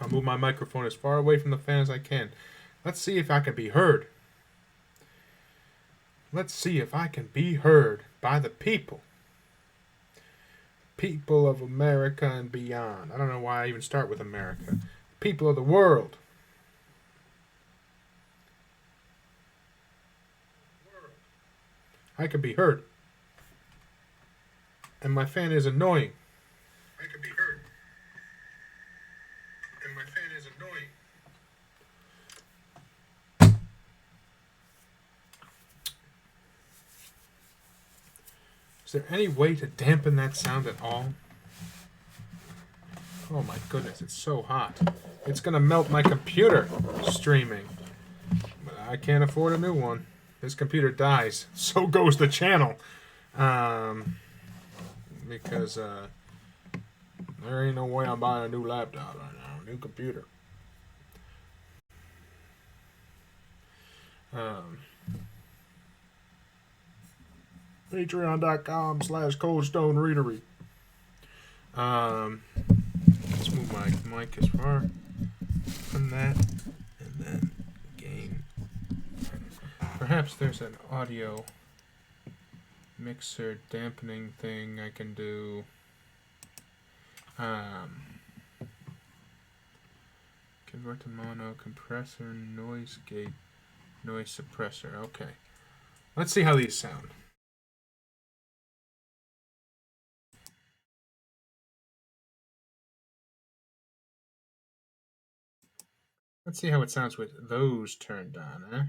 I'll move my microphone as far away from the fan as I can. Let's see if I can be heard. Let's see if I can be heard by the people. People of America and beyond. I don't know why I even start with America. People of the world. I can be heard. And my fan is annoying. I can be heard. And my fan is annoying. Is there any way to dampen that sound at all? Oh my goodness, it's so hot. It's gonna melt my computer streaming. But I can't afford a new one. This computer dies. So goes the channel. Because there ain't no way I'm buying a new laptop right now, a new computer. Patreon.com/coldstonereadery. Let's move my mic as far from that, and then gain. Perhaps there's an audio mixer dampening thing I can do. Convert to mono, compressor, noise gate, noise suppressor. Okay. Let's see how these sound. Let's see how it sounds with those turned on, eh?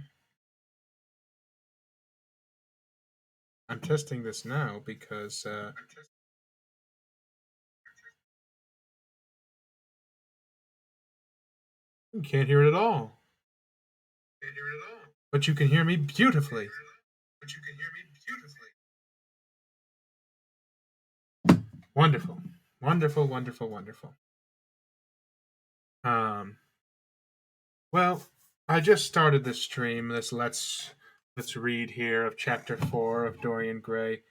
I'm testing this now because you can't hear it at all. But you can hear me beautifully. Wonderful. Wonderful, wonderful, wonderful. Well, I just started this stream, this let's read here of chapter 4 of Dorian Gray.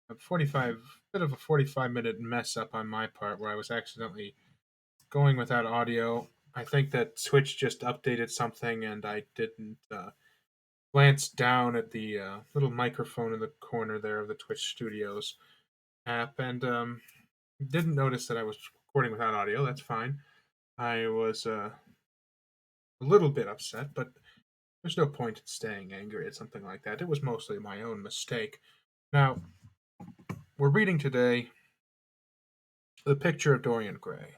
A 45-minute mess up on my part where I was accidentally going without audio. I think that Twitch just updated something and I didn't glance down at the little microphone in the corner there of the Twitch Studios app and didn't notice that I was recording without audio. That's fine. I was a little bit upset, but there's no point in staying angry at something like that. It was mostly my own mistake. Now, we're reading today The Picture of Dorian Gray.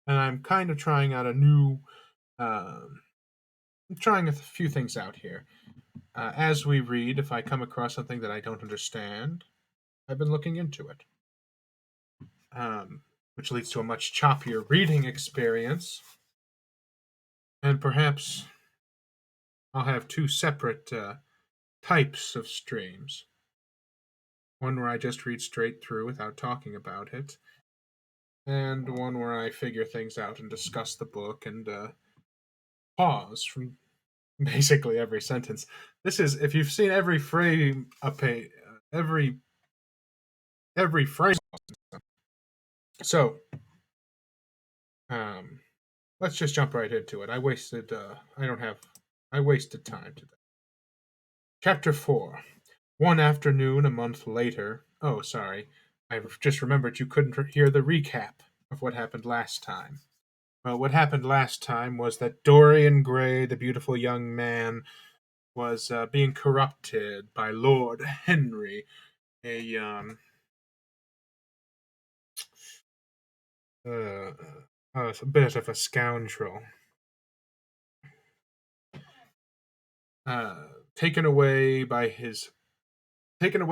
And I'm kind of trying out a new. I'm trying a few things out here. As we read, if I come across something that I don't understand, I've been looking into it. Which leads to a much choppier reading experience. And perhaps I'll have two separate types of streams. One where I just read straight through without talking about it, and one where I figure things out and discuss the book and pause from basically every sentence. This is, if you've seen every frame, every frame. So, let's just jump right into it. I wasted time today. Chapter 4. One afternoon, a month later. Oh, sorry. I just remembered you couldn't hear the recap of what happened last time. Well, what happened last time was that Dorian Gray, the beautiful young man, was being corrupted by Lord Henry, a bit of a scoundrel. Taken away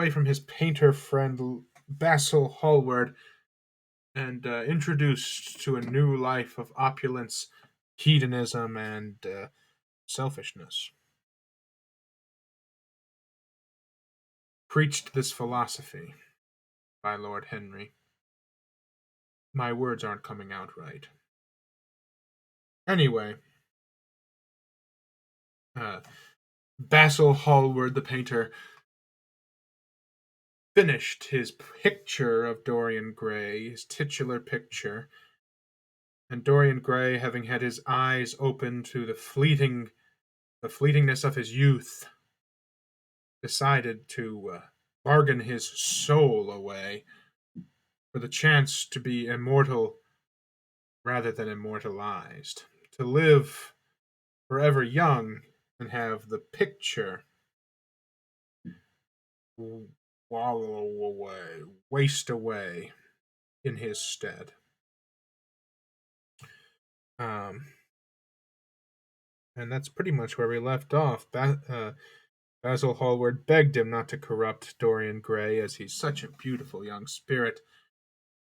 from his painter friend Basil Hallward and introduced to a new life of opulence, hedonism, and selfishness. Preached this philosophy by Lord Henry. My words aren't coming out right. Anyway, Basil Hallward, the painter, finished his picture of Dorian Gray, his titular picture, And Dorian Gray, having had his eyes open to the fleetingness of his youth, decided to bargain his soul away for the chance to be immortal rather than immortalized, to live forever young and have the picture wallow away, waste away in his stead. Um, and that's pretty much where we left off. Basil Hallward begged him not to corrupt Dorian Gray, as he's such a beautiful young spirit,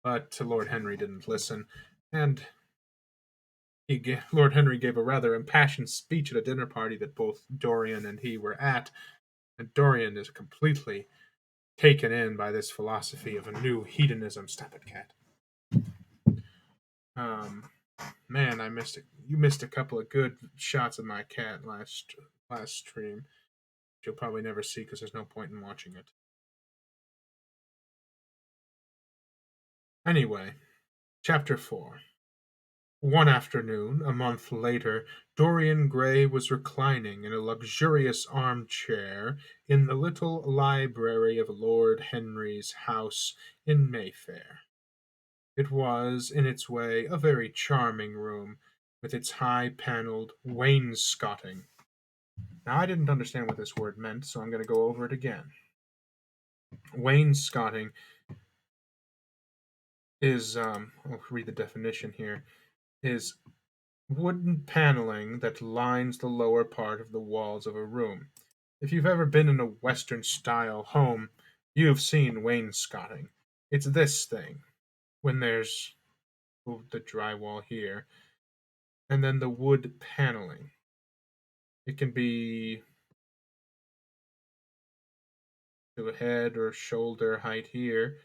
but Lord Henry didn't listen, and Lord Henry gave a rather impassioned speech at a dinner party that both Dorian and he were at, and Dorian is completely taken in by this philosophy of a new hedonism. Stop it, cat. Um, man, I missed it. You missed a couple of good shots of my cat last stream. You'll probably never see because there's no point in watching it. Anyway, chapter 4. One afternoon, a month later, Dorian Gray was reclining in a luxurious armchair in the little library of Lord Henry's house in Mayfair. It was, in its way, a very charming room, with its high panelled wainscoting. Now, I didn't understand what this word meant, so I'm going to go over it again. Wainscoting is, I'll read the definition here, is wooden paneling that lines the lower part of the walls of a room. If you've ever been in a Western style home, you've seen wainscoting. It's this thing, when there's the drywall here, and then the wood paneling. It can be to a head or shoulder height here,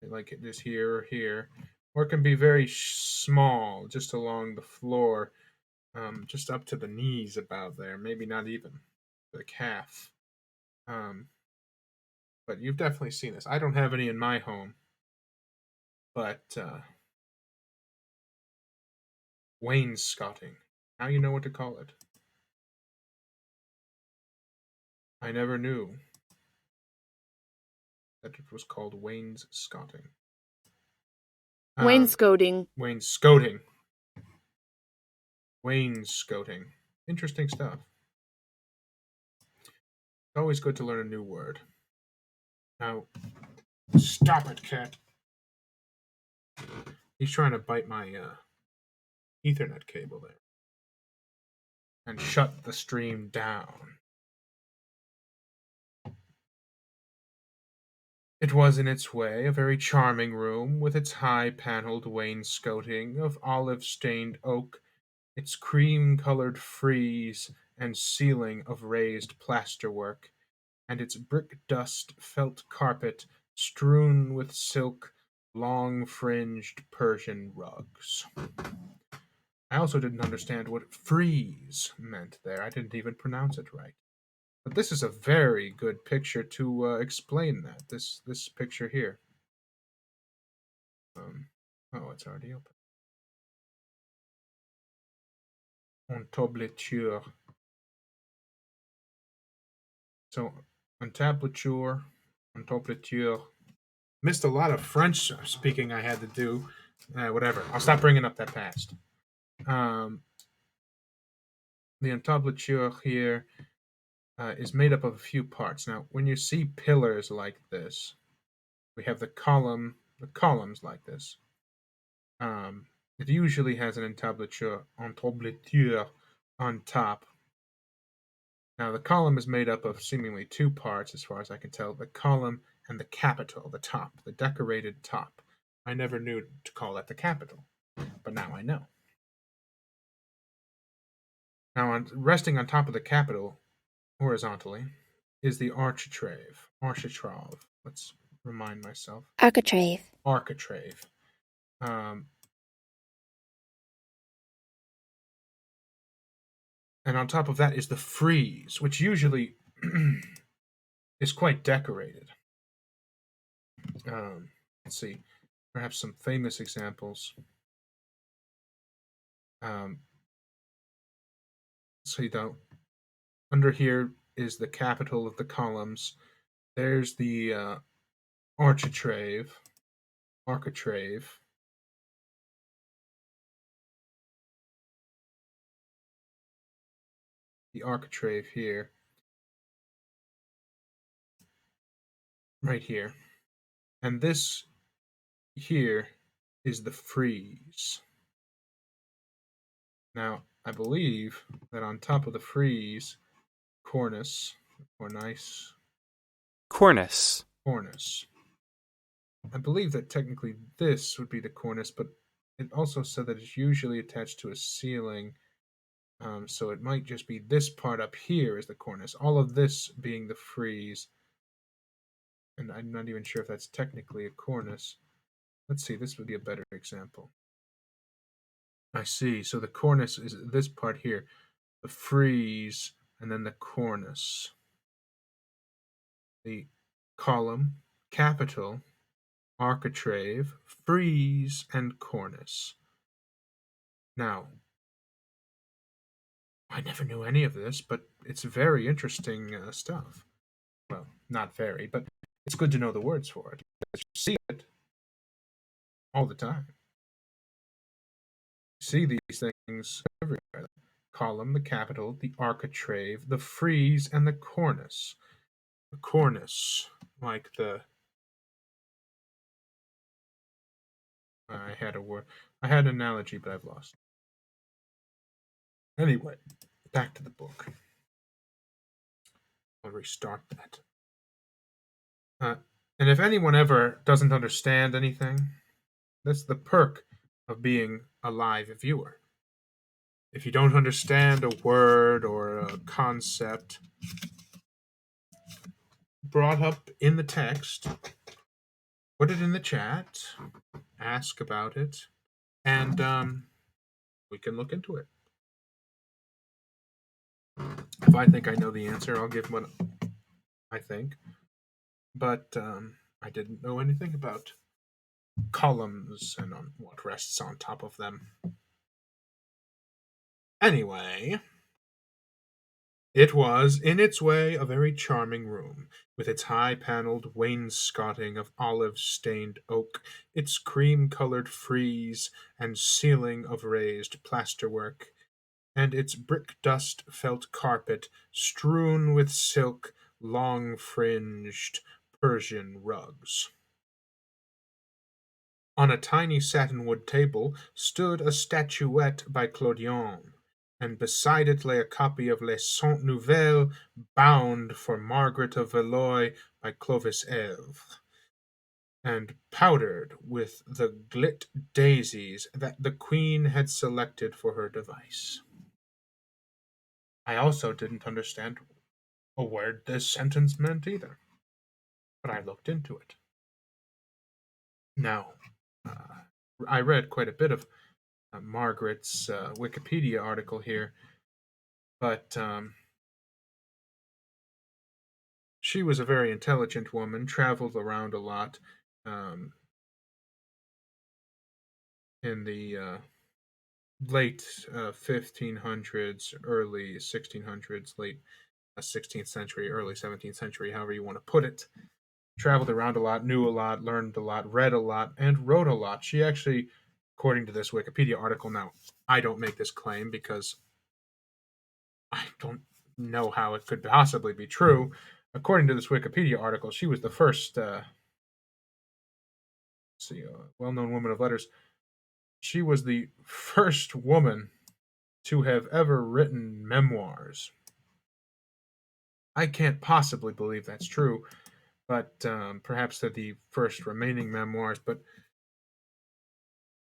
like it is here or here, or it can be very small, just along the floor, just up to the knees about there, maybe not even the calf. Um, but you've definitely seen this. I don't have any in my home, but wainscoting. Now you know what to call it. I never knew that it was called wainscoting. Wainscoting. Wainscoting. Wainscoting. Interesting stuff. It's always good to learn a new word. Now, stop it, cat. He's trying to bite my Ethernet cable there and shut the stream down. It was in its way a very charming room, with its high panelled wainscoting of olive stained oak, its cream coloured frieze and ceiling of raised plasterwork, and its brick dust felt carpet strewn with silk, long fringed Persian rugs. I also didn't understand what frieze meant there. I didn't even pronounce it right. But this is a very good picture to explain that. This picture here. Oh, it's already open. Entablature. So, entablature, entablature. Missed a lot of French speaking I had to do. Whatever. I'll stop bringing up that past. The entablature here is made up of a few parts. Now, when you see pillars like this, we have the columns like this. It usually has an entablature on top. Now, the column is made up of seemingly two parts, as far as I can tell: the column and the capital, the top, the decorated top. I never knew to call that the capital, but now I know. Now, resting on top of the capital, horizontally, is the architrave. Architrave. Let's remind myself. Architrave. Architrave. And on top of that is the frieze, which usually is quite decorated. Let's see, perhaps some famous examples. Um, so you don't. Under here is the capital of the columns. There's the architrave, architrave, the architrave here, right here. And this here is the frieze. Now, I believe that on top of the frieze, cornice, or nice Cornice. cornice. I believe that technically this would be the cornice, but it also said that it's usually attached to a ceiling. So it might just be this part up here is the cornice. All of this being the frieze. And I'm not even sure if that's technically a cornice. Let's see, this would be a better example. I see. So the cornice is this part here, the frieze, and then the cornice. The column, capital, architrave, frieze, and cornice. Now, I never knew any of this, but it's very interesting stuff. Well, not very, but it's good to know the words for it. You see it all the time. You see these things everywhere. Column, the capital, the architrave, the frieze, and the cornice. The cornice, like the. I had a word. I had an analogy, but I've lost. Anyway, back to the book. I'll restart that. And if anyone ever doesn't understand anything, that's the perk of being a live viewer. If you don't understand a word or a concept brought up in the text, put it in the chat, ask about it, and we can look into it. If I think I know the answer, I'll give what I think. But I didn't know anything about columns and on what rests on top of them. Anyway, it was, in its way, a very charming room, with its high-panelled wainscoting of olive-stained oak, its cream-coloured frieze and ceiling of raised plasterwork, and its brick-dust felt carpet strewn with silk, long-fringed Persian rugs. On a tiny satinwood table stood a statuette by Clodion, and beside it lay a copy of Les Cent Nouvelles, bound for Margaret of Valois by Clovis Eve, and powdered with the gilt daisies that the Queen had selected for her device. I also didn't understand a word this sentence meant either, but I looked into it. Now, I read quite a bit of Margaret's Wikipedia article here, but she was a very intelligent woman, traveled around a lot in the late 1500s, early 1600s, late 16th century, early 17th century, however you want to put it. Traveled around a lot, knew a lot, learned a lot, read a lot, and wrote a lot. She actually, according to this Wikipedia article, now I don't make this claim because I don't know how it could possibly be true. According to this Wikipedia article, she was the first, well-known woman of letters. She was the first woman to have ever written memoirs. I can't possibly believe that's true, but perhaps they're the first remaining memoirs. But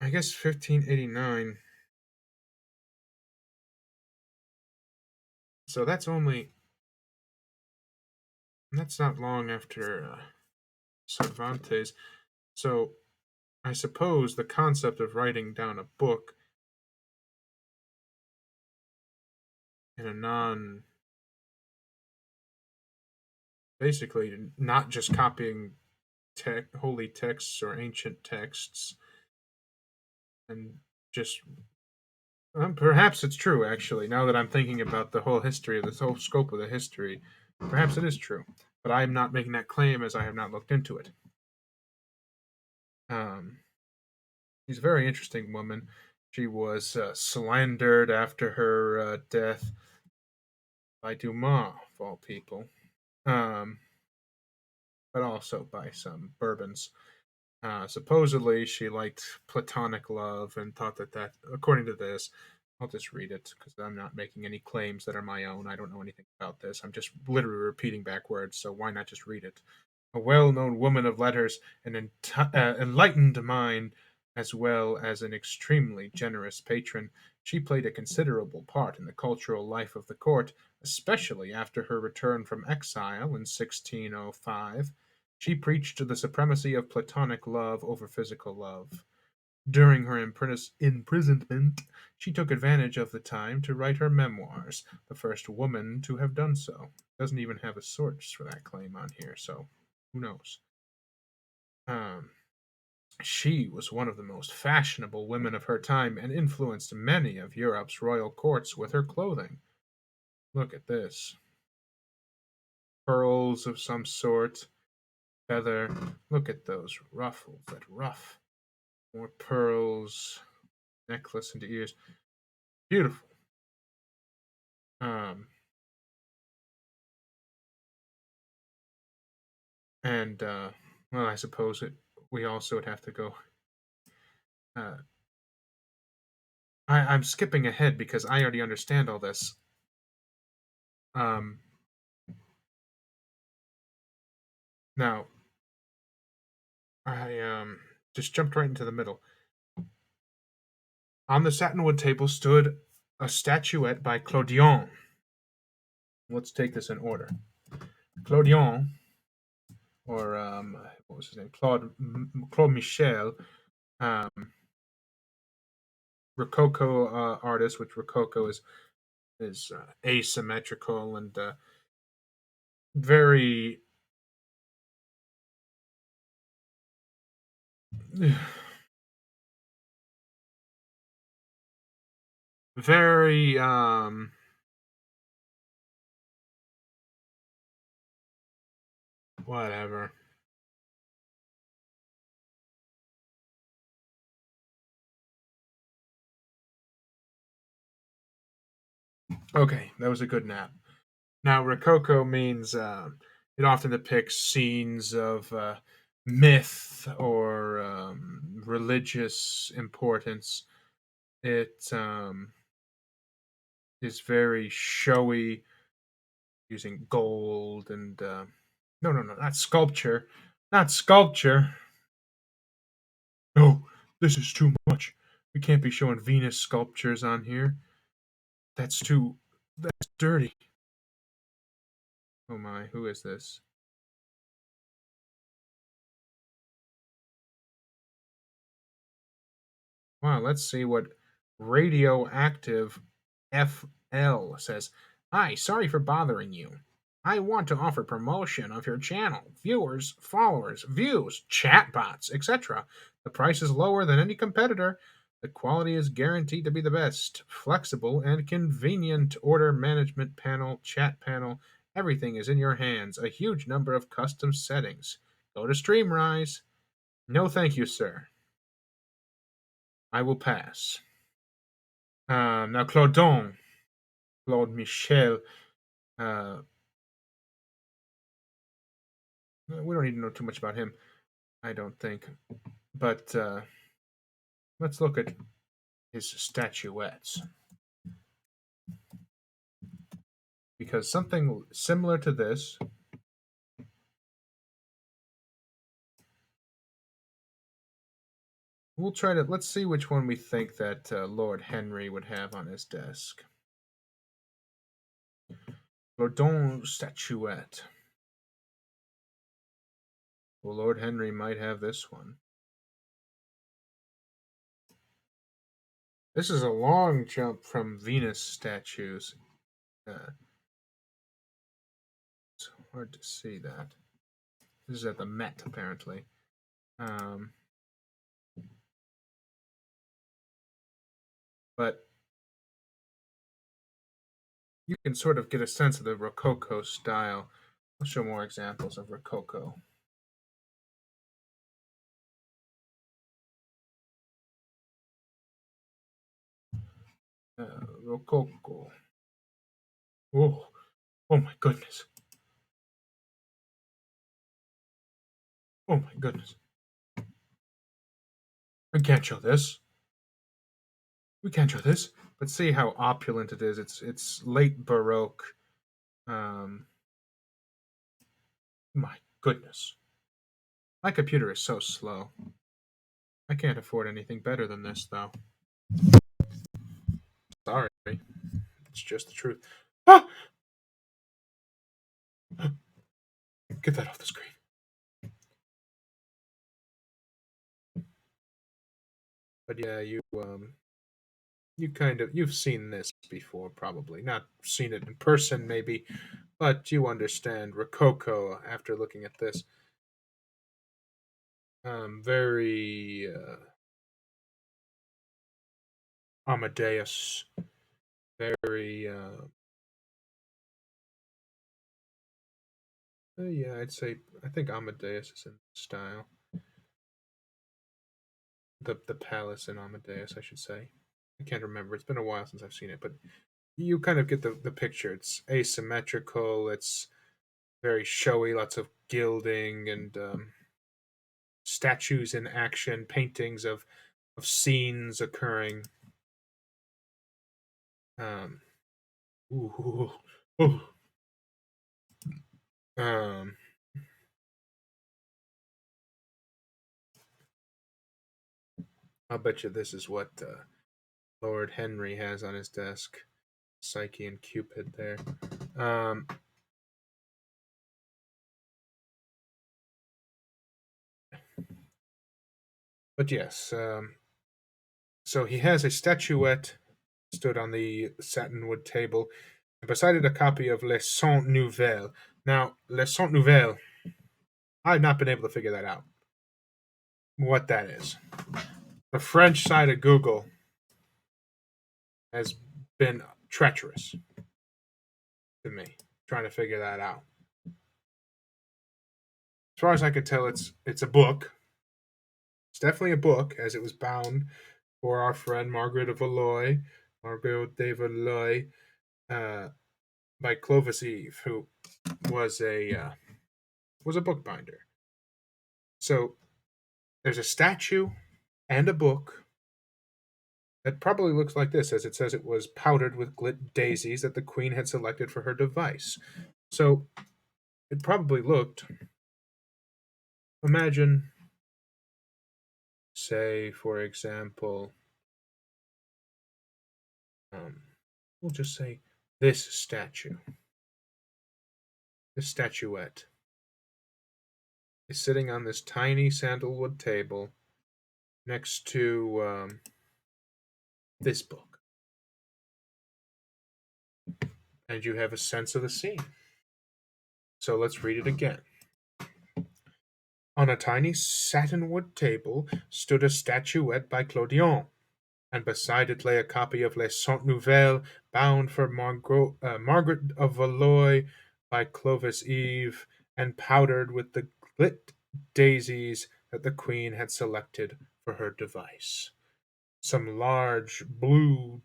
I guess 1589. So that's not long after Cervantes. So I suppose the concept of writing down a book in a basically not just copying holy texts or ancient texts and just Perhaps it's true, actually. Now that I'm thinking about the whole history, this whole scope of the history, perhaps it is true. But I am not making that claim as I have not looked into it. Um, she's a very interesting woman. She was slandered after her death by Dumas, of all people, um, but also by some Bourbons. Supposedly, she liked platonic love and thought that, according to this, I'll just read it because I'm not making any claims that are my own. I don't know anything about this. I'm just literally repeating back words, so why not just read it? A well known woman of letters, an enlightened mind, as well as an extremely generous patron, she played a considerable part in the cultural life of the court, especially after her return from exile in 1605. She preached the supremacy of platonic love over physical love. During her imprisonment, she took advantage of the time to write her memoirs, the first woman to have done so. Doesn't even have a source for that claim on here, so who knows? Um, she was one of the most fashionable women of her time and influenced many of Europe's royal courts with her clothing. Look at this. Pearls of some sort, feather. Look at those ruffles, that ruff. More pearls, necklace into ears. Beautiful. Um, and well, I suppose we also would have to go. Uh, I'm skipping ahead because I already understand all this. Um, Now I just jumped right into the middle. On the satinwood table stood a statuette by Clodion. Let's take this in order. Clodion, or what was his name? Claude Michel, um, Rococo artist, which Rococo is asymmetrical and very very whatever. Okay, that was a good nap. Now, Rococo means it often depicts scenes of myth or religious importance. It is very showy, using gold and no, no, no, not sculpture, not sculpture. No, this is too much. We can't be showing Venus sculptures on here. That's too. That's dirty. Oh my, who is this? Wow, let's see what Radioactive FL says. Hi, sorry for bothering you. I want to offer promotion of your channel. Viewers, followers, views, chatbots, etc. The price is lower than any competitor. The quality is guaranteed to be the best. Flexible and convenient order management panel, chat panel. Everything is in your hands. A huge number of custom settings. Go to Streamrise. No, thank you, sir. I will pass. Now, Claude Michel, uh, we don't need to know too much about him, I don't think. But let's look at his statuettes. Because something similar to this, let's see which one we think that Lord Henry would have on his desk. Lordon statuette. Well, Lord Henry might have this one. This is a long jump from Venus statues. It's hard to see that. This is at the Met, apparently. Um, but you can sort of get a sense of the Rococo style. I'll show more examples of Rococo. Rococo. Oh, oh my goodness. Oh my goodness. We can't show this. We can't show this. But see how opulent it is. It's late Baroque. Um, my goodness. My computer is so slow. I can't afford anything better than this, though. Sorry. It's just the truth. Ah! Get that off the screen. But yeah, you've seen this before, probably. Not seen it in person, maybe, but you understand Rococo after looking at this. Very Amadeus. Very yeah, I think Amadeus is in style. The palace in Amadeus, I should say. I can't remember. It's been a while since I've seen it, but you kind of get the picture. It's asymmetrical. It's very showy. Lots of gilding and statues in action, paintings of scenes occurring. Um, ooh, ooh, um, I'll bet you this is what Lord Henry has on his desk. Psyche and Cupid there. Um, but yes, so he has a statuette stood on the satinwood table, and beside it a copy of Les Cent Nouvelles. Now, Les Cent Nouvelles, I've not been able to figure that out. What that is. The French side of Google has been treacherous to me, trying to figure that out. As far as I could tell, it's a book. It's definitely a book, as it was bound for our friend Margaret of Valois, Margaret de Valois, uh, by Clovis Eve, who was a bookbinder. So there's a statue and a book that probably looks like this, as it says it was powdered with gilt daisies that the queen had selected for her device. So it probably looked. Imagine, say, for example, um, we'll just say this statue, this statuette, is sitting on this tiny sandalwood table next to this book, and you have a sense of the scene. So let's read it again. On a tiny satinwood table stood a statuette by Clodion, and beside it lay a copy of Les Cent Nouvelles, bound for Margaret of Valois by Clovis Eve, and powdered with the gilt daisies that the queen had selected for her device. Some large blue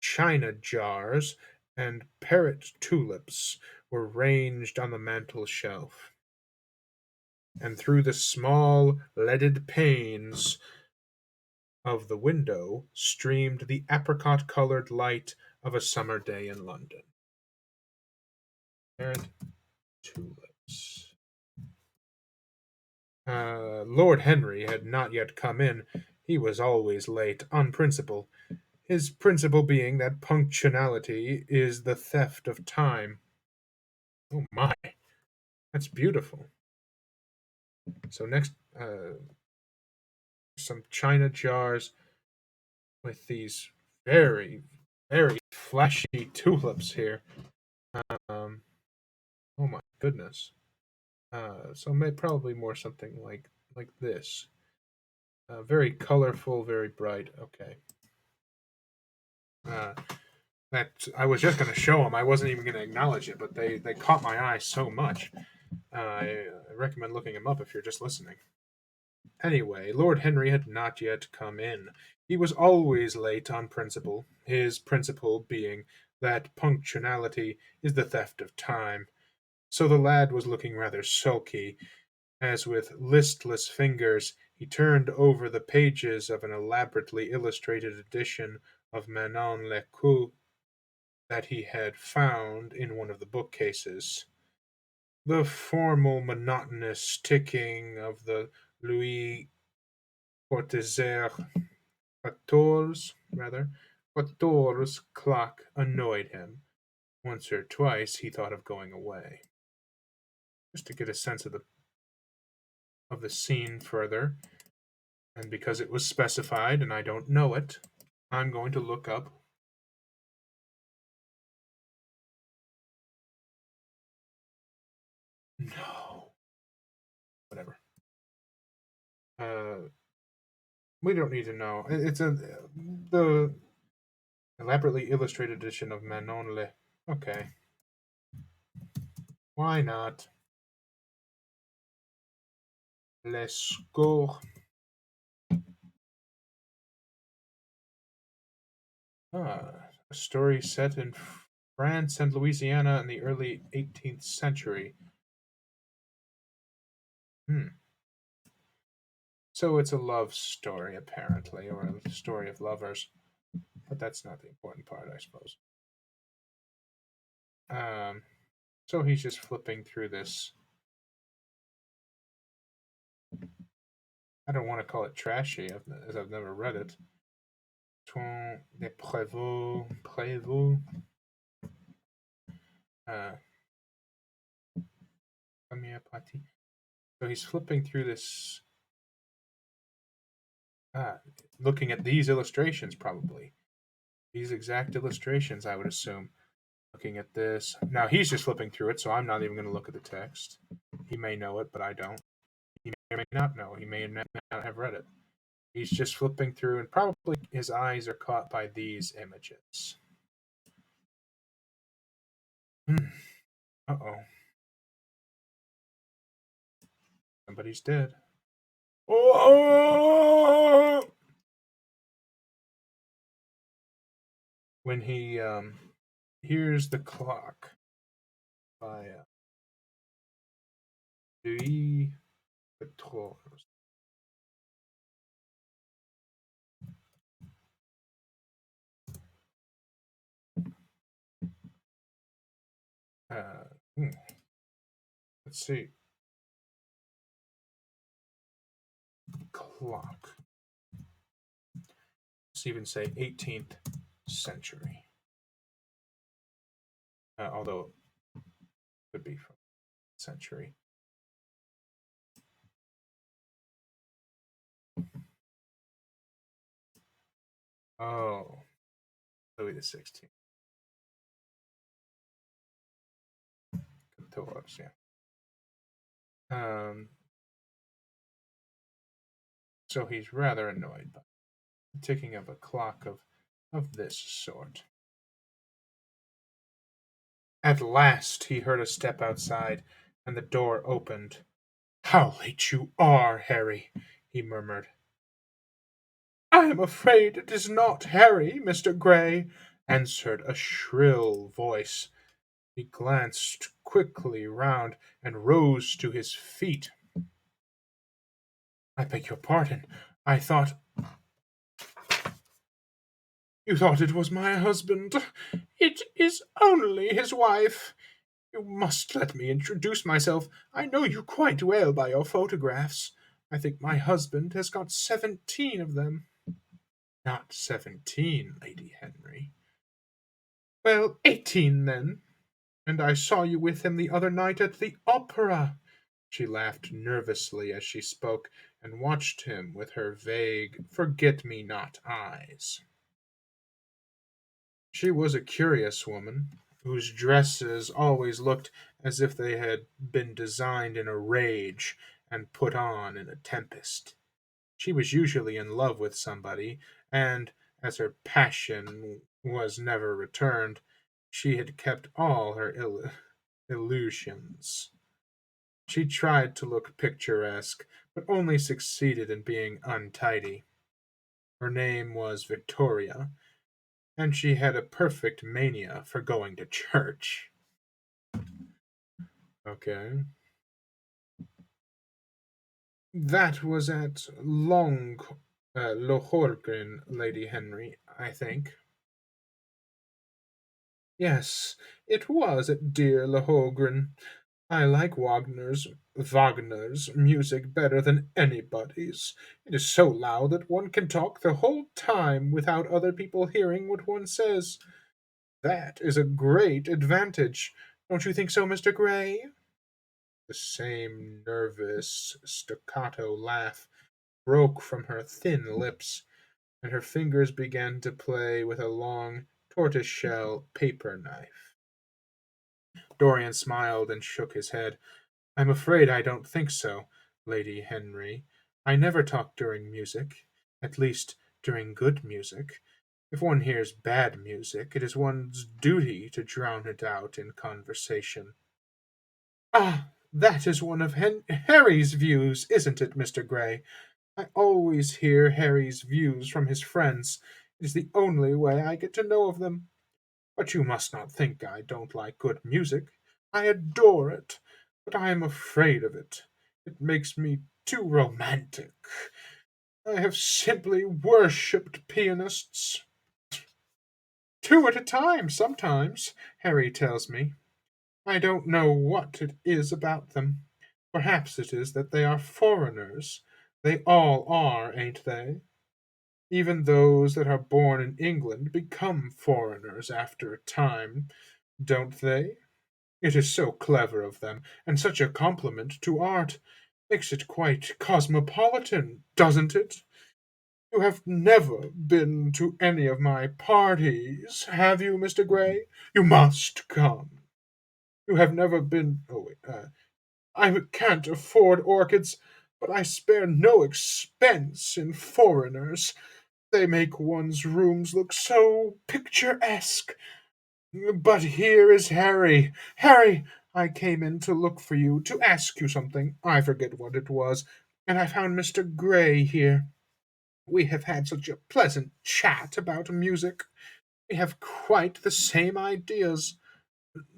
china jars and parrot tulips were ranged on the mantel shelf, and through the small leaded panes of the window streamed the apricot colored light of a summer day in London. Parrot tulips. Lord Henry had not yet come in. He was always late, on principle. His principle being that punctuality is the theft of time. Oh my, that's beautiful. So next, some china jars with these very, very flashy tulips here. Um, oh my goodness. So probably more something like this. Very colorful, very bright. Okay. Uh, That I was just going to show them. I wasn't even going to acknowledge it, but they caught my eye so much. I recommend looking them up if you're just listening. Anyway, Lord Henry had not yet come in. He was always late on principle, his principle being that punctuality is the theft of time. So the lad was looking rather sulky, as with listless fingers he turned over the pages of an elaborately illustrated edition of Manon Lescaut that he had found in one of the bookcases. The formal, monotonous ticking of the Louis Cortaiser 14, rather, 14 clock annoyed him. Once or twice he thought of going away, just to get a sense of the scene further. And because it was specified and I don't know it, I'm going to look up. No, whatever. Uh, we don't need to know. It's the elaborately illustrated edition of Manon Le. Okay, why not? Let's go. A story set in France and Louisiana in the early 18th century. Hmm. So it's a love story, apparently, or a story of lovers. But that's not the important part, I suppose. Um, so he's just flipping through this. I don't want to call it trashy, as I've never read it. Toin de Prévost. Uh, Première partie. So he's flipping through this, uh, looking at these illustrations, probably. These exact illustrations, I would assume. Looking at this. Now he's just flipping through it, so I'm not even going to look at the text. He may know it, but I don't. He may or may not know. He may or may not have read it. He's just flipping through, and probably his eyes are caught by these images. Uh-oh. Somebody's dead. Oh! When he hears the clock by Louis XIV. Uh, hmm, let's see. Clock. Let's even say 18th century. Although it could be from century. Oh, Louis the 16th. 14, yeah. So he's rather annoyed by the ticking of a clock of this sort. At last he heard a step outside, and the door opened. "How late you are, Harry," he murmured. "I am afraid it is not Harry, Mr. Gray," answered a shrill voice. He glanced quickly round and rose to his feet. "I beg your pardon. I thought you thought it was my husband. It is only his wife. You must let me introduce myself. I know you quite well by your photographs. I think my husband has got 17 of them." "Not 17, Lady Henry." "Well, 18 then. And I saw you with him the other night at the opera." She laughed nervously as she spoke, and watched him with her vague, forget-me-not eyes. She was a curious woman, whose dresses always looked as if they had been designed in a rage and put on in a tempest. She was usually in love with somebody, and as her passion was never returned. She had kept all her illusions. She tried to look picturesque, but only succeeded in being untidy. Her name was Victoria, and she had a perfect mania for going to church. Okay. That was at Lohorgren, Lady Henry, I think. Yes, it was at dear Lohorgren. I like Wagner's music better than anybody's. It is so loud that one can talk the whole time without other people hearing what one says. That is a great advantage. Don't you think so, Mr. Gray? The same nervous staccato laugh broke from her thin lips, and her fingers began to play with a long tortoise-shell paper knife. Dorian smiled and shook his head. I'm afraid I don't think so, Lady Henry. I never talk during music, at least during good music. If one hears bad music, it is one's duty to drown it out in conversation. Ah, that is one of Harry's views, isn't it, Mr. Gray? I always hear Harry's views from his friends. It is the only way I get to know of them. But you must not think I don't like good music. I adore it, but I am afraid of it. It makes me too romantic. I have simply worshipped pianists. Two at a time, sometimes, Harry tells me. I don't know what it is about them. Perhaps it is that they are foreigners. They all are, ain't they? Even those that are born in England become foreigners after a time, don't they? It is so clever of them, and such a compliment to art. Makes it quite cosmopolitan, doesn't it? You have never been to any of my parties, have you, Mr. Gray? You must come. You have never been. Oh, wait. I can't afford orchids, but I spare no expense in foreigners. They make one's rooms look so picturesque. But here is Harry. Harry, I came in to look for you, to ask you something. I forget what it was, and I found Mr. Gray here. We have had such a pleasant chat about music. We have quite the same ideas.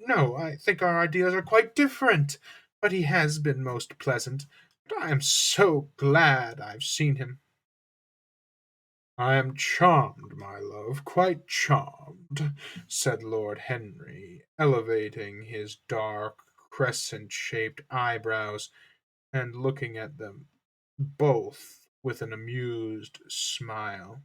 No, I think our ideas are quite different. But he has been most pleasant. But I am so glad I've seen him. I am charmed, my love, quite charmed, said Lord Henry, elevating his dark, crescent-shaped eyebrows and looking at them both with an amused smile.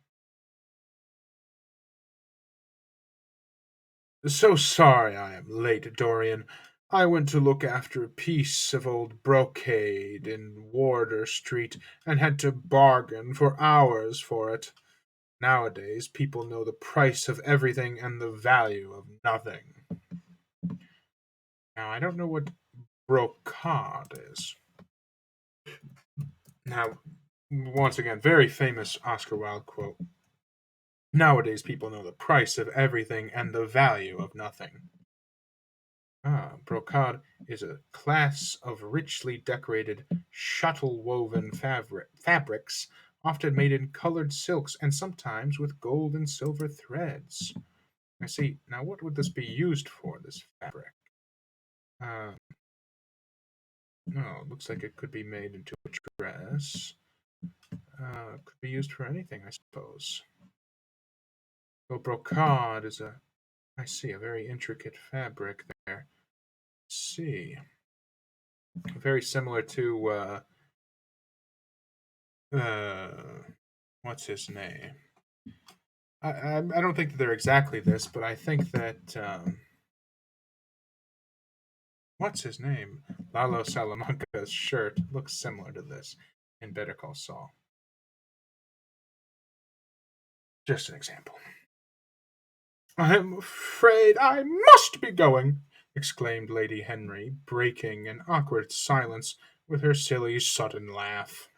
So sorry I am late, Dorian. I went to look after a piece of old brocade in Wardour Street and had to bargain for hours for it. Nowadays, people know the price of everything and the value of nothing. Now, I don't know what brocade is. Now, once again, very famous Oscar Wilde quote. Nowadays, people know the price of everything and the value of nothing. Brocade is a class of richly decorated shuttle-woven fabrics, often made in colored silks and sometimes with gold and silver threads. I see. Now, what would this be used for, this fabric? Uh, oh, it looks like it could be made into a dress. Could be used for anything, I suppose. Well, brocade is I see, a very intricate fabric there. Let's see. Very similar to, what's his name? I don't think that they're exactly this, but I think that, what's his name? Lalo Salamanca's shirt looks similar to this in Better Call Saul. Just an example. I'm afraid I must be going, exclaimed Lady Henry, breaking an awkward silence with her silly, sudden laugh.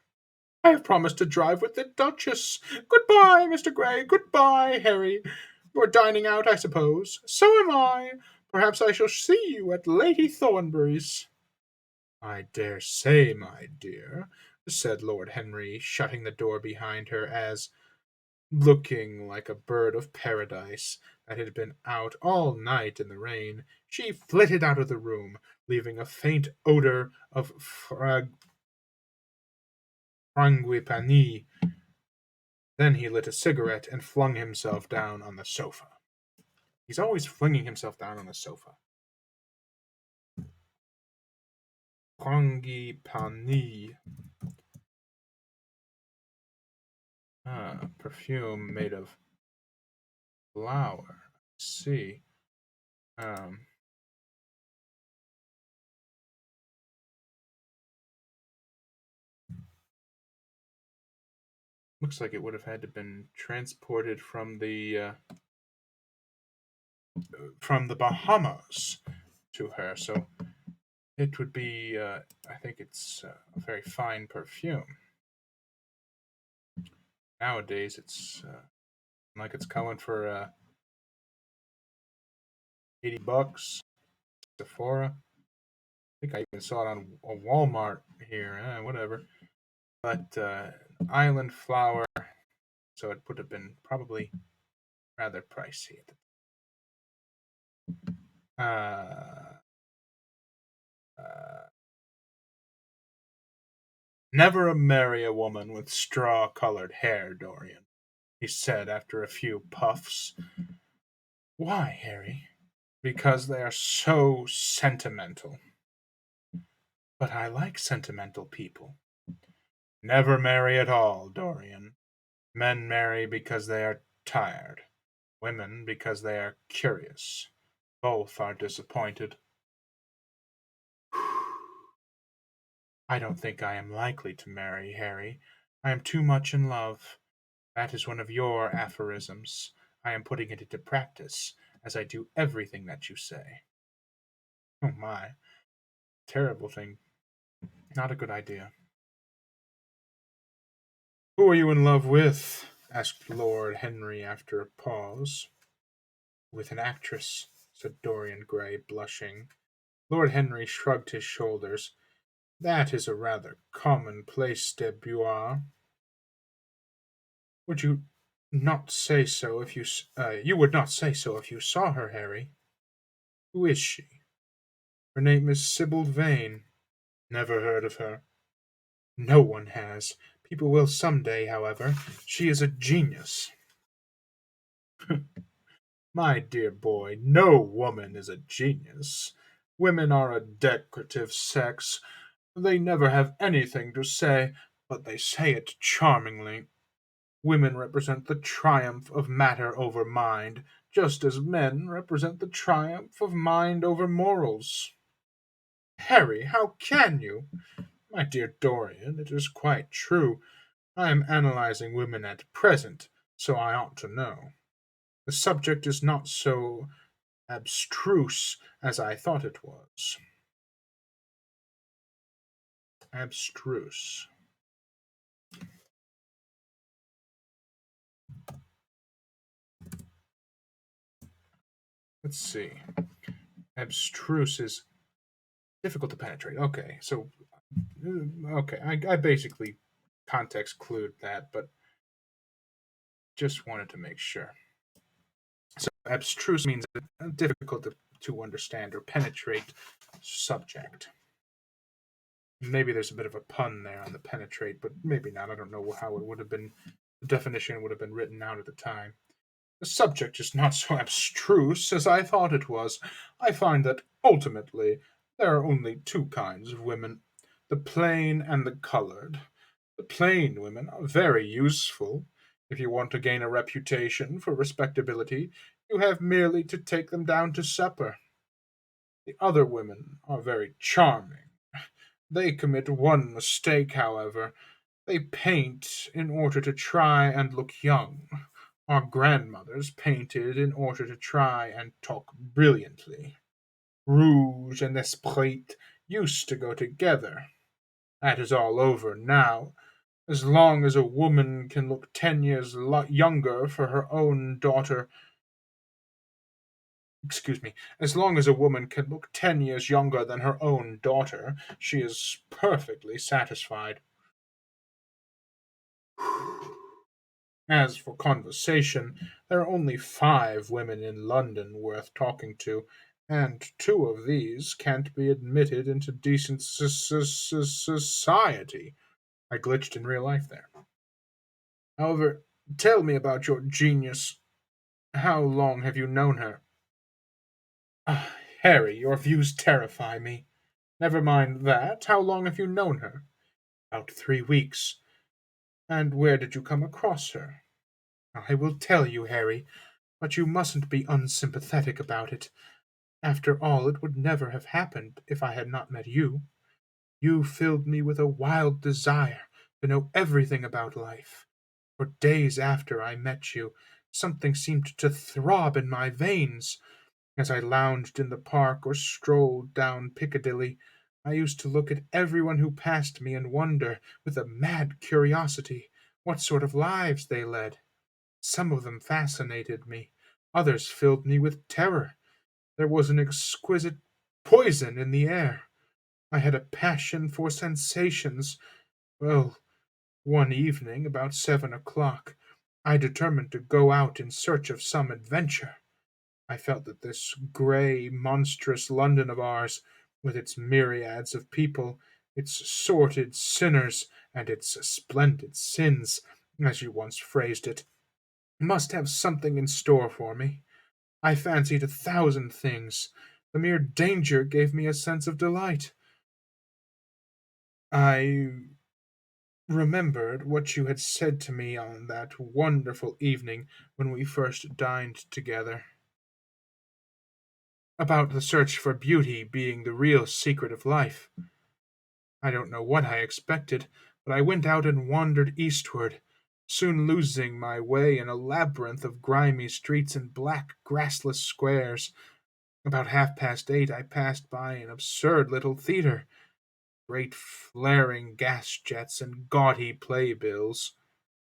I have promised to drive with the Duchess. Goodbye, Mr. Gray. Goodbye, Harry. You're dining out, I suppose. So am I. Perhaps I shall see you at Lady Thornbury's. I dare say, my dear, said Lord Henry, shutting the door behind her as, looking like a bird of paradise that had been out all night in the rain, she flitted out of the room, leaving a faint odor of frangipani. Then he lit a cigarette and flung himself down on the sofa. He's always flinging himself down on the sofa. Frangipani. Perfume made of flower. Let's see. Um, Looks like it would have had to been transported from the Bahamas to her. So it would be. I think it's a very fine perfume. Nowadays, it's like it's coming for $80. Sephora. I think I even saw it on a Walmart here. Whatever. But Island Flower. So it would have been probably rather pricey. Uh, uh, Never marry a woman with straw-colored hair, Dorian, he said after a few puffs. Why, Harry? Because they are so sentimental. But I like sentimental people. Never marry at all, Dorian. Men marry because they are tired. Women because they are curious. Both are disappointed. I don't think I am likely to marry, Harry. I am too much in love. That is one of your aphorisms. I am putting it into practice, as I do everything that you say. Oh my. Terrible thing. Not a good idea. Who are you in love with? Asked Lord Henry after a pause. With an actress, said Dorian Gray, blushing. Lord Henry shrugged his shoulders. That is a rather commonplace debut. Would you not say so if you would not say so if you saw her, Harry? Who is she? Her name is Sybil Vane. Never heard of her. No one has. People will some day, however. She is a genius. My dear boy, no woman is a genius. Women are a decorative sex. They never have anything to say, but they say it charmingly. Women represent the triumph of matter over mind, just as men represent the triumph of mind over morals. Harry, how can you? My dear Dorian, it is quite true. I am analyzing women at present, so I ought to know. The subject is not so abstruse as I thought it was. Abstruse. Let's see. Abstruse is difficult to penetrate. Okay, so okay, I basically context clued that, but just wanted to make sure. So abstruse means difficult to understand or penetrate subject. Maybe there's a bit of a pun there on the penetrate, but maybe not. I don't know how it would have been. The definition would have been written out at the time. The subject is not so abstruse as I thought it was. I find that, ultimately, there are only two kinds of women, the plain and the colored. The plain women are very useful. If you want to gain a reputation for respectability, you have merely to take them down to supper. The other women are very charming. They commit one mistake, however. They paint in order to try and look young. Our grandmothers painted in order to try and talk brilliantly. Rouge and esprit used to go together. That is all over now. As long as a woman can look 10 years younger for her own daughter, excuse me, as long as a woman can look 10 years younger than her own daughter, she is perfectly satisfied. As for conversation, there are only 5 women in London worth talking to, and 2 of these can't be admitted into decent society. I glitched in real life there. However, tell me about your genius. How long have you known her? Ah, Harry, your views terrify me. Never mind that. How long have you known her? About 3 weeks. And where did you come across her? I will tell you, Harry, but you mustn't be unsympathetic about it. After all, it would never have happened if I had not met you. You filled me with a wild desire to know everything about life. For days after I met you, something seemed to throb in my veins. As I lounged in the park or strolled down Piccadilly, I used to look at everyone who passed me and wonder, with a mad curiosity, what sort of lives they led. Some of them fascinated me, others filled me with terror. There was an exquisite poison in the air. I had a passion for sensations. Well, one evening, about 7 o'clock, I determined to go out in search of some adventure. I felt that this grey, monstrous London of ours, with its myriads of people, its sordid sinners, and its splendid sins, as you once phrased it, must have something in store for me. I fancied 1,000 things. The mere danger gave me a sense of delight. I remembered what you had said to me on that wonderful evening when we first dined together, about the search for beauty being the real secret of life. I don't know what I expected, but I went out and wandered eastward, soon losing my way in a labyrinth of grimy streets and black grassless squares. About 8:30 I passed by an absurd little theatre, great flaring gas jets and gaudy playbills.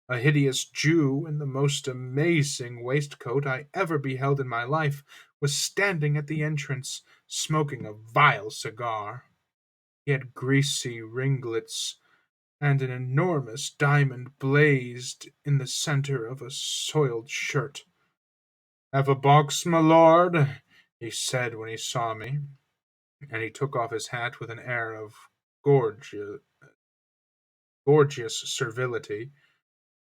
A hideous Jew in the most amazing waistcoat I ever beheld in my life was standing at the entrance, smoking a vile cigar. He had greasy ringlets, and an enormous diamond blazed in the center of a soiled shirt. "Have a box, my lord?" he said when he saw me, and he took off his hat with an air of gorgeous, gorgeous servility.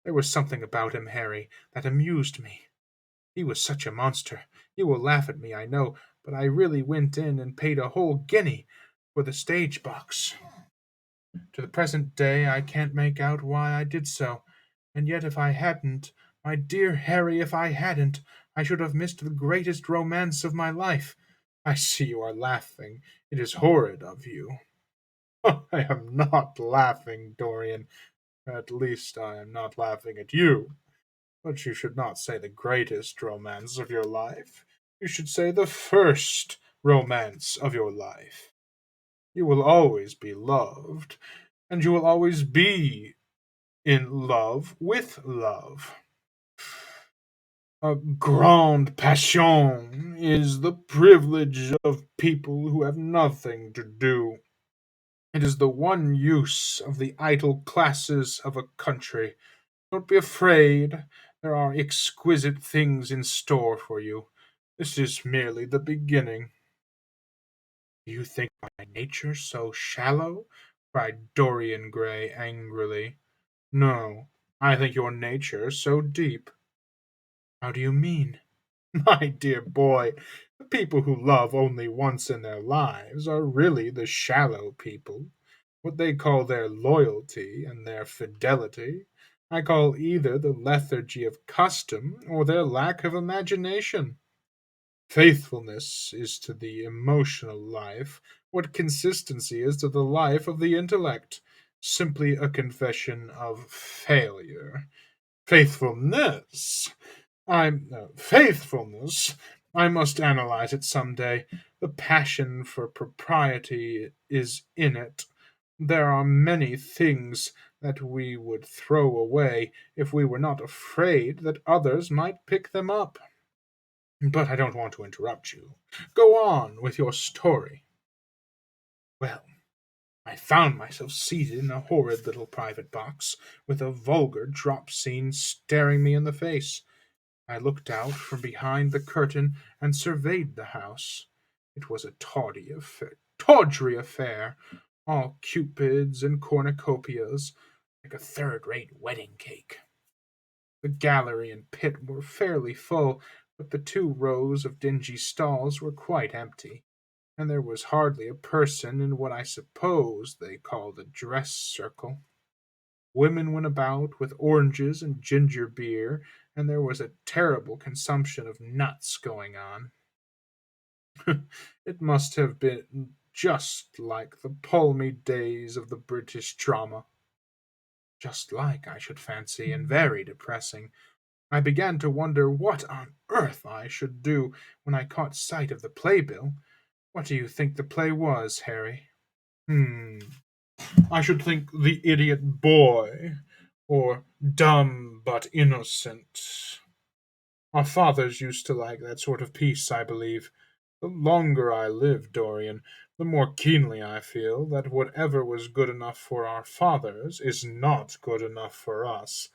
There was something about him, Harry, that amused me. He was such a monster. You will laugh at me, I know, but I really went in and paid a whole guinea for the stage box. To the present day I can't make out why I did so, and yet if I hadn't, my dear Harry, if I hadn't, I should have missed the greatest romance of my life. I see you are laughing. It is horrid of you. I am not laughing, Dorian. At least I am not laughing at you. But you should not say the greatest romance of your life. You should say the first romance of your life. You will always be loved, and you will always be in love with love. A grande passion is the privilege of people who have nothing to do. It is the one use of the idle classes of a country. Don't be afraid. There are exquisite things in store for you. This is merely the beginning. Do you think my nature so shallow? Cried Dorian Gray angrily. No, I think your nature so deep. How do you mean? My dear boy, the people who love only once in their lives are really the shallow people. What they call their loyalty and their fidelity, I call either the lethargy of custom or their lack of imagination. Faithfulness is to the emotional life what consistency is to the life of the intellect, simply a confession of failure. Faithfulness! Faithfulness! I must analyze it some day. The passion for propriety is in it. There are many things that we would throw away if we were not afraid that others might pick them up. But I don't want to interrupt you. Go on with your story. Well, I found myself seated in a horrid little private box, with a vulgar drop scene staring me in the face. I looked out from behind the curtain and surveyed the house. It was a tawdry affair, all cupids and cornucopias, like a third-rate wedding cake. The gallery and pit were fairly full, but the 2 rows of dingy stalls were quite empty, and there was hardly a person in what I suppose they called a dress circle. Women went about with oranges and ginger beer, and there was a terrible consumption of nuts going on. It must have been just like the palmy days of the British drama. Just like, I should fancy, and very depressing. I began to wonder what on earth I should do when I caught sight of the playbill. What do you think the play was, Harry? Hmm. I should think The Idiot Boy, or Dumb but Innocent. Our fathers used to like that sort of piece, I believe. The longer I live, Dorian, the more keenly I feel that whatever was good enough for our fathers is not good enough for us.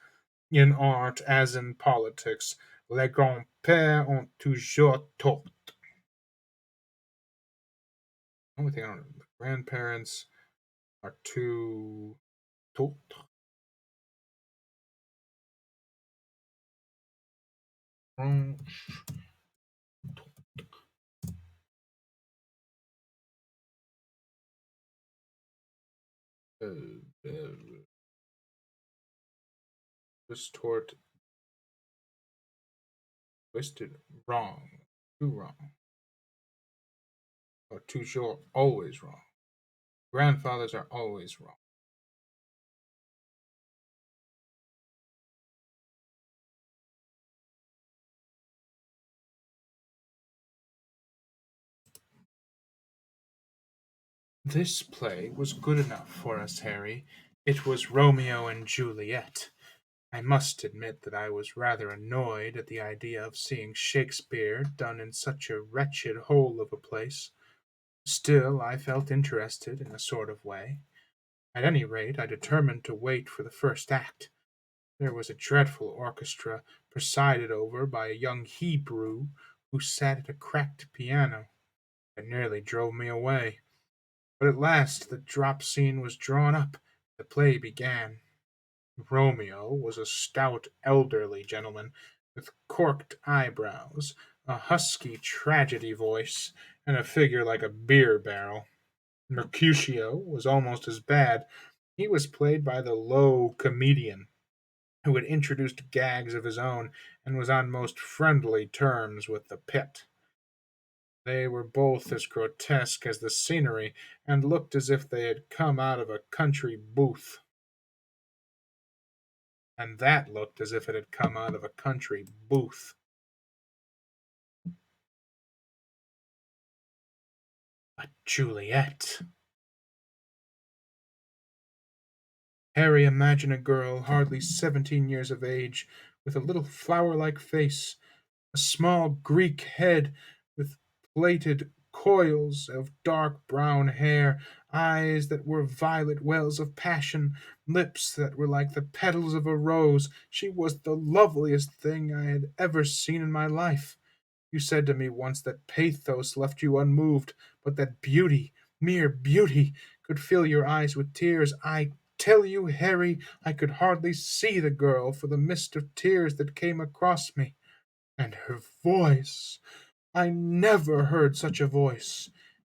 In art, as in politics, les grands-pères ont toujours tort. The only thing I don't know, the grandparents are too tort. Wrong. Distort, twisted, wrong, too wrong, or too short, always wrong. Grandfathers are always wrong. This play was good enough for us, Harry. It was Romeo and Juliet. I must admit that I was rather annoyed at the idea of seeing Shakespeare done in such a wretched hole of a place. Still, I felt interested in a sort of way. At any rate, I determined to wait for the first act. There was a dreadful orchestra, presided over by a young Hebrew who sat at a cracked piano. It nearly drove me away. But at last the drop scene was drawn up. The play began. Romeo was a stout elderly gentleman, with corked eyebrows, a husky tragedy voice, and a figure like a beer barrel. Mercutio was almost as bad. He was played by the low comedian, who had introduced gags of his own, and was on most friendly terms with the pit. They were both as grotesque as the scenery, and looked as if they had come out of a country booth. And that looked as if it had come out of a country booth. But Juliet! Harry, imagine a girl hardly 17 years of age, with a little flower-like face, a small Greek head, with plaited coils of dark brown hair, eyes that were violet wells of passion, lips that were like the petals of a rose. She was the loveliest thing I had ever seen in my life. You said to me once that pathos left you unmoved, but that beauty, mere beauty, could fill your eyes with tears. I tell you, Harry, I could hardly see the girl for the mist of tears that came across me. And her voice! I never heard such a voice.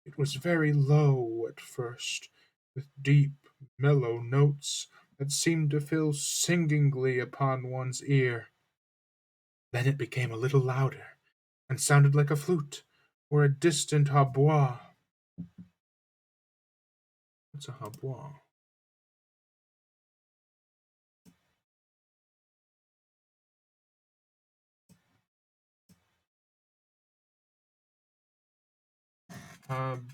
It was very low at first, with deep, mellow notes that seemed to fill singingly upon one's ear. Then it became a little louder, and sounded like a flute, or a distant hautbois. What's a hautbois? Um,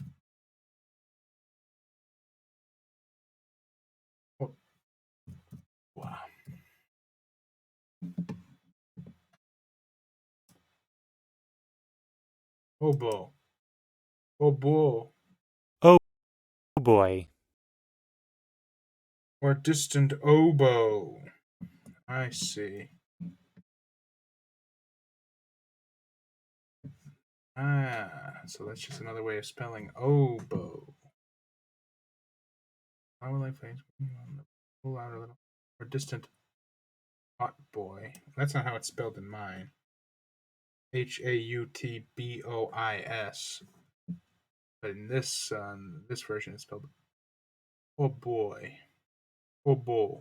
Hautbois. Oboe. Oboe. Oh boy. Or distant oboe. I see. So that's just another way of spelling oboe. How will I face pull out a little or distant hot boy? That's not how it's spelled in mine. Hautbois. But in this version, it's spelled oh boy, oh boy.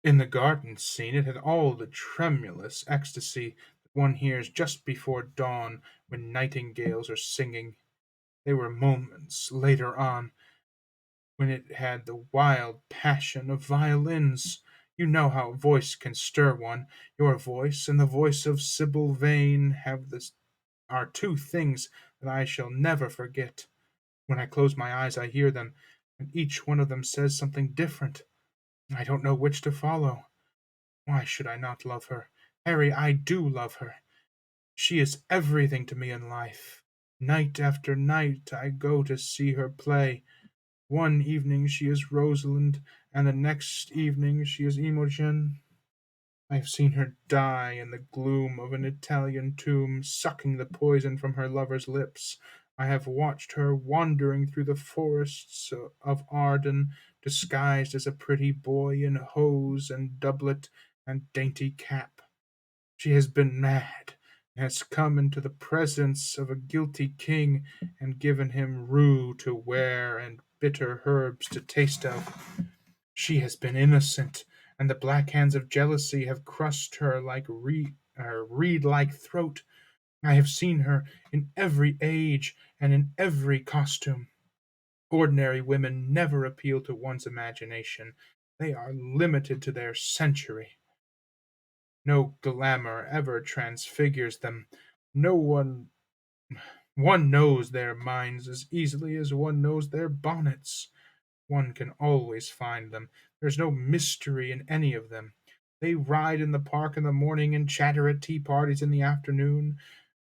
In the garden scene, it had all the tremulous ecstasy that one hears just before dawn when nightingales are singing. There were moments later on when it had the wild passion of violins. You know how a voice can stir one. Your voice and the voice of Sybil Vane are two things that I shall never forget. When I close my eyes, I hear them, and each one of them says something different. I don't know which to follow. Why should I not love her? Harry, I do love her. She is everything to me in life. Night after night I go to see her play. One evening she is Rosalind, and the next evening she is Imogen. I have seen her die in the gloom of an Italian tomb, sucking the poison from her lover's lips. I have watched her wandering through the forests of Arden, disguised as a pretty boy in hose and doublet and dainty cap. She has been mad, and has come into the presence of a guilty king, and given him rue to wear and bitter herbs to taste of. She has been innocent, and the black hands of jealousy have crushed her like reed-like throat. I have seen her in every age and in every costume. Ordinary women never appeal to one's imagination. They are limited to their century. No glamour ever transfigures them. No one knows their minds as easily as one knows their bonnets. One can always find them. There's no mystery in any of them. They ride in the park in the morning and chatter at tea parties in the afternoon.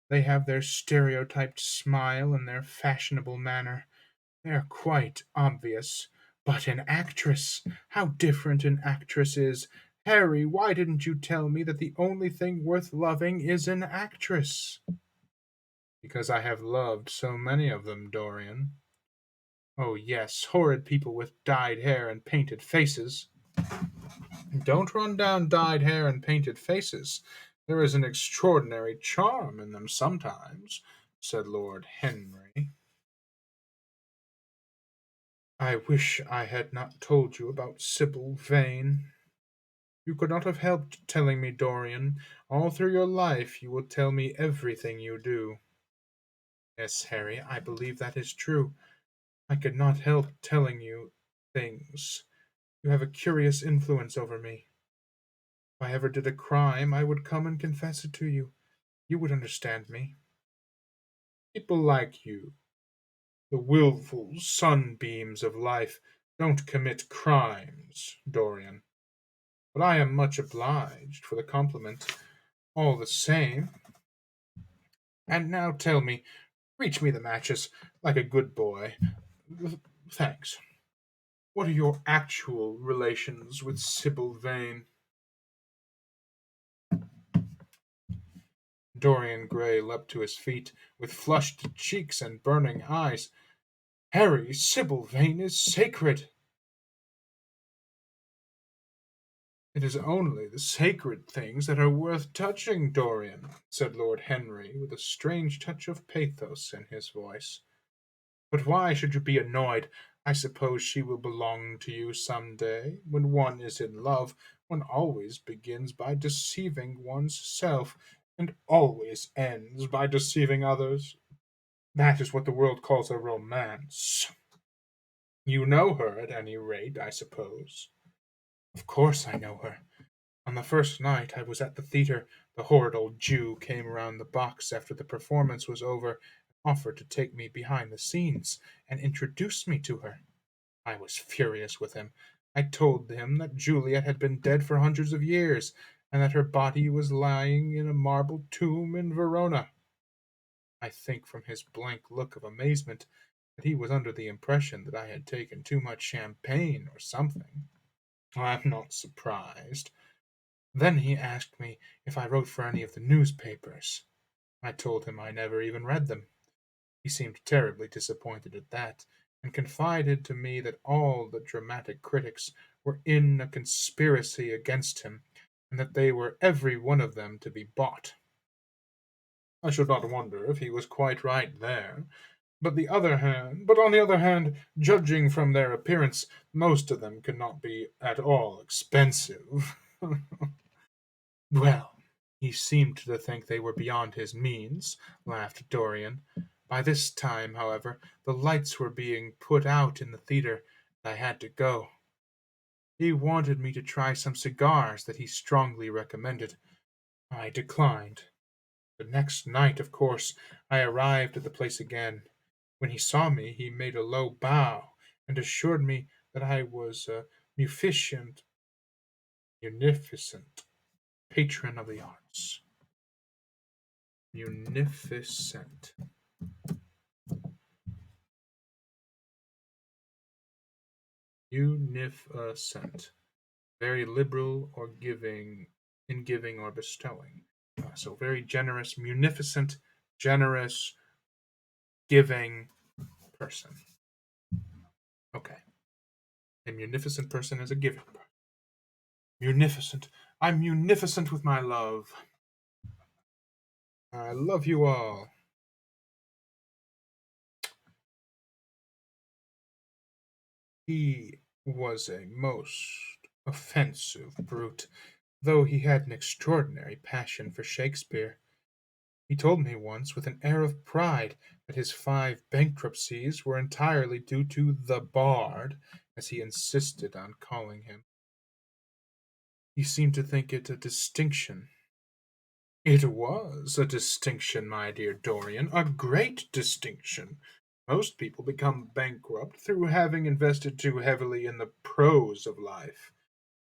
They have their stereotyped smile and their fashionable manner. They are quite obvious. But an actress! How different an actress is! Harry, why didn't you tell me that the only thing worth loving is an actress? Because I have loved so many of them, Dorian. Oh, yes, horrid people with dyed hair and painted faces. Don't run down dyed hair and painted faces. There is an extraordinary charm in them sometimes, said Lord Henry. I wish I had not told you about Sybil Vane. You could not have helped telling me, Dorian. All through your life you will tell me everything you do. Yes, Harry, I believe that is true. I could not help telling you things. You have a curious influence over me. If I ever did a crime, I would come and confess it to you. You would understand me. People like you, the willful sunbeams of life, don't commit crimes, Dorian. But I am much obliged for the compliment, all the same. And now tell me, reach me the matches, like a good boy. Thanks. What are your actual relations with Sybil Vane? Dorian Gray leapt to his feet, with flushed cheeks and burning eyes. Harry, Sybil Vane is sacred. It is only the sacred things that are worth touching, Dorian, said Lord Henry, with a strange touch of pathos in his voice. But why should you be annoyed? I suppose she will belong to you some day. When one is in love, one always begins by deceiving one's self, and always ends by deceiving others. That is what the world calls a romance. You know her, at any rate, I suppose. Of course I know her. On the first night I was at the theatre, the horrid old Jew came round the box after the performance was over, and offered to take me behind the scenes, and introduce me to her. I was furious with him. I told him that Juliet had been dead for hundreds of years, and that her body was lying in a marble tomb in Verona. I think from his blank look of amazement that he was under the impression that I had taken too much champagne or something. I'm not surprised. Then he asked me if I wrote for any of the newspapers. I told him I never even read them. He seemed terribly disappointed at that, and confided to me that all the dramatic critics were in a conspiracy against him, and that they were every one of them to be bought. I should not wonder if he was quite right there. But on the other hand, judging from their appearance, most of them could not be at all expensive. Well, he seemed to think they were beyond his means, laughed Dorian. By this time, however, the lights were being put out in the theatre, and I had to go. He wanted me to try some cigars that he strongly recommended. I declined. The next night, of course, I arrived at the place again. When he saw me, he made a low bow, and assured me that I was a munificent patron of the arts. Munificent. Munificent. Very liberal or giving, in giving or bestowing. So very generous, munificent, generous, giving person. Okay. A munificent person is a giving person. Munificent. I'm munificent with my love. I love you all. He was a most offensive brute, though he had an extraordinary passion for Shakespeare. He told me once, with an air of pride, that his 5 bankruptcies were entirely due to the Bard, as he insisted on calling him. He seemed to think it a distinction. It was a distinction, my dear Dorian, a great distinction. Most people become bankrupt through having invested too heavily in the prose of life.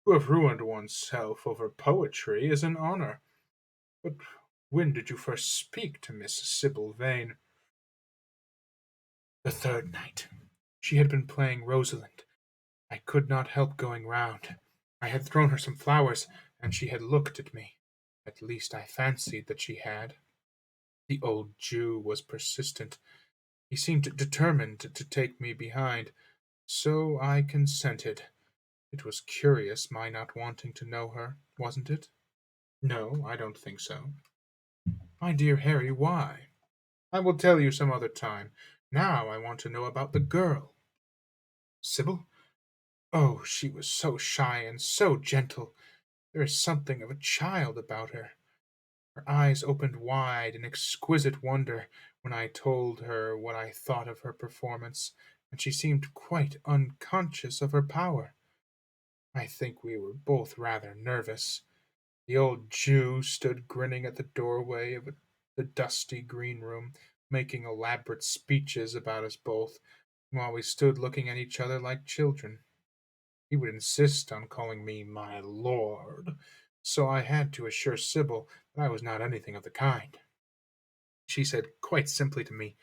To have ruined oneself over poetry is an honor. But when did you first speak to Miss Sibyl Vane? The third night. She had been playing Rosalind. I could not help going round. I had thrown her some flowers, and she had looked at me. At least I fancied that she had. The old Jew was persistent. He seemed determined to take me behind, so I consented. It was curious, my not wanting to know her, wasn't it? No, I don't think so. My dear Harry, why? I will tell you some other time. Now I want to know about the girl. Sybil? Oh, she was so shy and so gentle. There is something of a child about her. Her eyes opened wide in exquisite wonder when I told her what I thought of her performance, and she seemed quite unconscious of her power. I think we were both rather nervous. The old Jew stood grinning at the doorway of the dusty green room, making elaborate speeches about us both, while we stood looking at each other like children. He would insist on calling me my lord, so I had to assure Sybil that I was not anything of the kind. She said quite simply to me,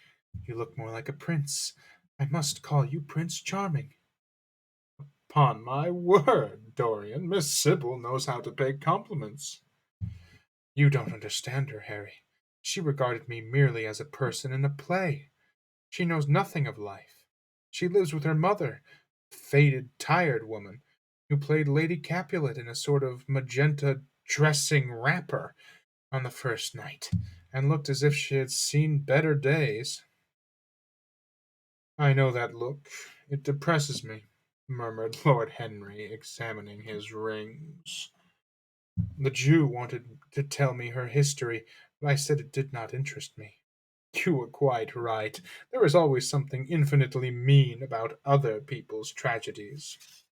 "You look more like a prince. I must call you Prince Charming." "'Pon my word, Dorian, Miss Sybil knows how to pay compliments." "You don't understand her, Harry. She regarded me merely as a person in a play. She knows nothing of life. She lives with her mother, a faded, tired woman, who played Lady Capulet in a sort of magenta dressing wrapper on the first night, and looked as if she had seen better days." "I know that look. It depresses me," murmured Lord Henry, examining his rings. "The Jew wanted to tell me her history, but I said it did not interest me." "You were quite right. There is always something infinitely mean about other people's tragedies.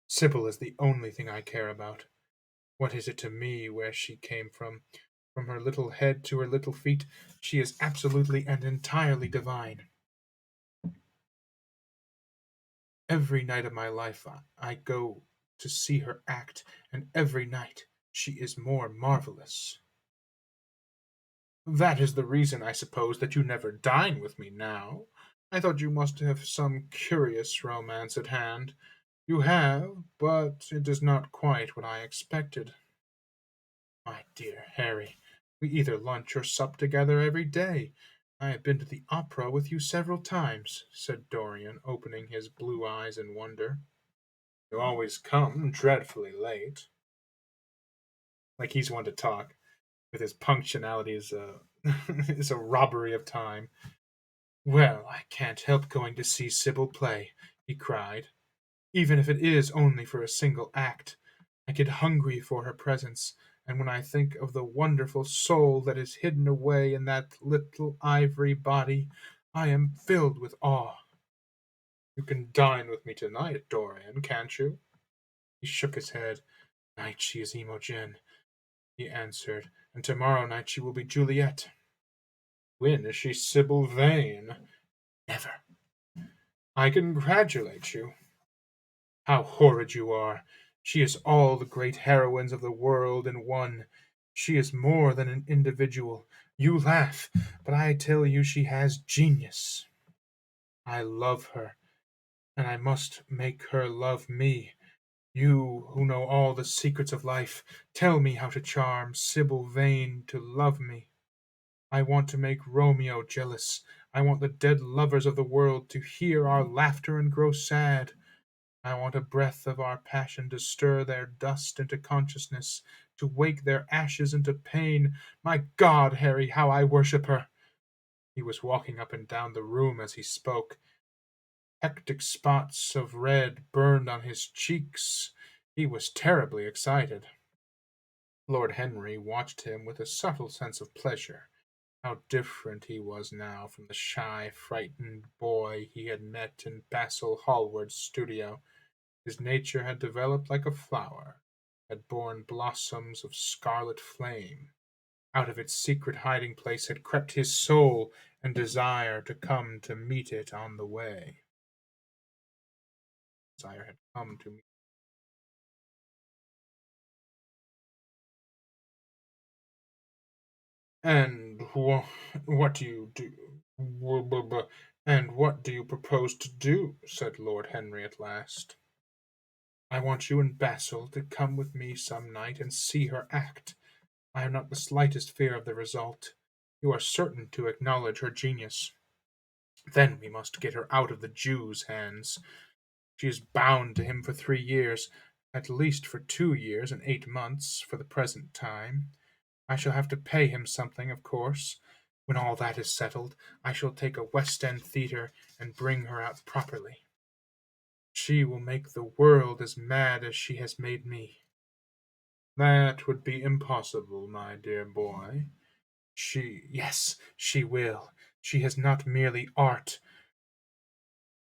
Sybil is the only thing I care about. What is it to me where she came from? From her little head to her little feet, she is absolutely and entirely divine. Every night of my life I go to see her act, and every night she is more marvelous. That is the reason, I suppose, that you never dine with me now. I thought you must have some curious romance at hand. You have, but it is not quite what I expected. My dear Harry, we either lunch or sup together every day. I have been to the opera with you several times, said Dorian, opening his blue eyes in wonder. You always come dreadfully late. Like he's one to talk, with his punctuality is a is a robbery of time. Well, I can't help going to see Sybil play, he cried, even if it is only for a single act. I get hungry for her presence, and when I think of the wonderful soul that is hidden away in that little ivory body, I am filled with awe. You can dine with me tonight, Dorian, can't you? He shook his head. Night she is Imogen, he answered, and tomorrow night she will be Juliet. When is she Sybil Vane? Never. I congratulate you. How horrid you are! She is all the great heroines of the world in one. She is more than an individual. You laugh, but I tell you she has genius. I love her, and I must make her love me. You, who know all the secrets of life, tell me how to charm Sybil Vane to love me. I want to make Romeo jealous. I want the dead lovers of the world to hear our laughter and grow sad. I want a breath of our passion to stir their dust into consciousness, to wake their ashes into pain. My God, Harry, how I worship her! He was walking up and down the room as he spoke. Hectic spots of red burned on his cheeks. He was terribly excited. Lord Henry watched him with a subtle sense of pleasure. How different he was now from the shy, frightened boy he had met in Basil Hallward's studio. His nature had developed like a flower, had borne blossoms of scarlet flame. Out of its secret hiding place had crept his soul, and desire to come to meet it on the way. Desire had come to meet. And what do you do? And what do you propose to do? Said Lord Henry at last. I want you and Basil to come with me some night and see her act. I have not the slightest fear of the result. You are certain to acknowledge her genius. Then we must get her out of the Jew's hands. She is bound to him for 3 years, at least for 2 years and 8 months for the present time. I shall have to pay him something, of course. When all that is settled, I shall take a West End theatre and bring her out properly. She will make the world as mad as she has made me. That would be impossible, my dear boy. Yes, she will. She has not merely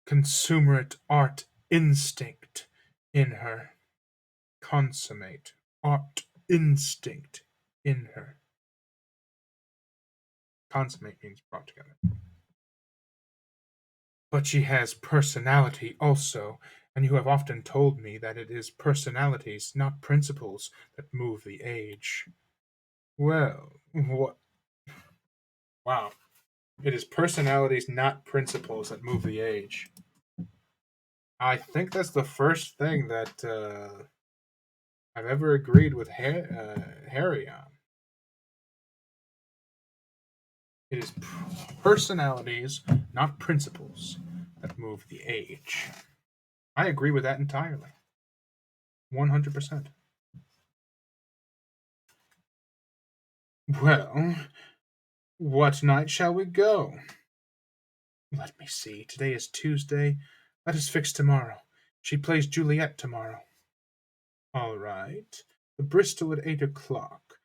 consummate art instinct in her. Consummate art instinct in her. Consummate means brought together. But she has personality also, and you have often told me that it is personalities, not principles, that move the age. Well, what? Wow. It is personalities, not principles, that move the age. I think that's the first thing that I've ever agreed with Harry on. It is personalities, not principles, that move the age. I agree with that entirely. 100%. Well, what night shall we go? Let me see. Today is Tuesday. Let us fix tomorrow. She plays Juliet tomorrow. All right. The Bristol at 8 o'clock,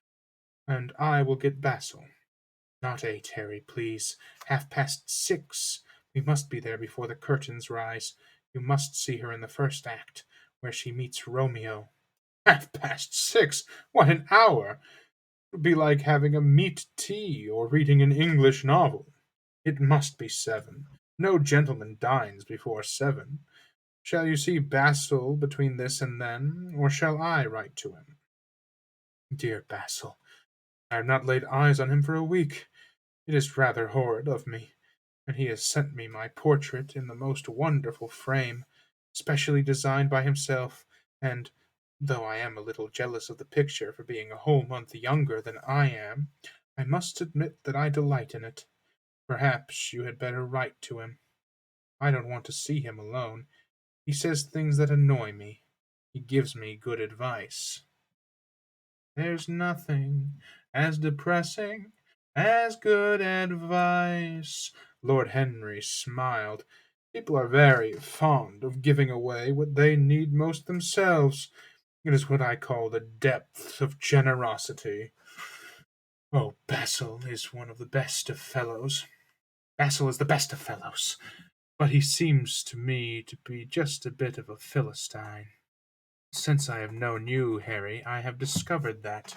and I will get Basil. Not 8, Harry, please. 6:30. We must be there before the curtains rise. You must see her in the first act, where she meets Romeo. 6:30? What an hour! It would be like having a meat tea or reading an English novel. It must be 7. No gentleman dines before 7. Shall you see Basil between this and then, or shall I write to him? Dear Basil, I have not laid eyes on him for a week. It is rather horrid of me, and he has sent me my portrait in the most wonderful frame, specially designed by himself, and, though I am a little jealous of the picture for being a whole month younger than I am, I must admit that I delight in it. Perhaps you had better write to him. I don't want to see him alone. He says things that annoy me. He gives me good advice. There's nothing as depressing as good advice. Lord Henry smiled. People are very fond of giving away what they need most themselves. It is what I call the depth of generosity. Oh, Basil is one of the best of fellows. Basil is the best of fellows, but he seems to me to be just a bit of a Philistine. Since I have known you, Harry, I have discovered that.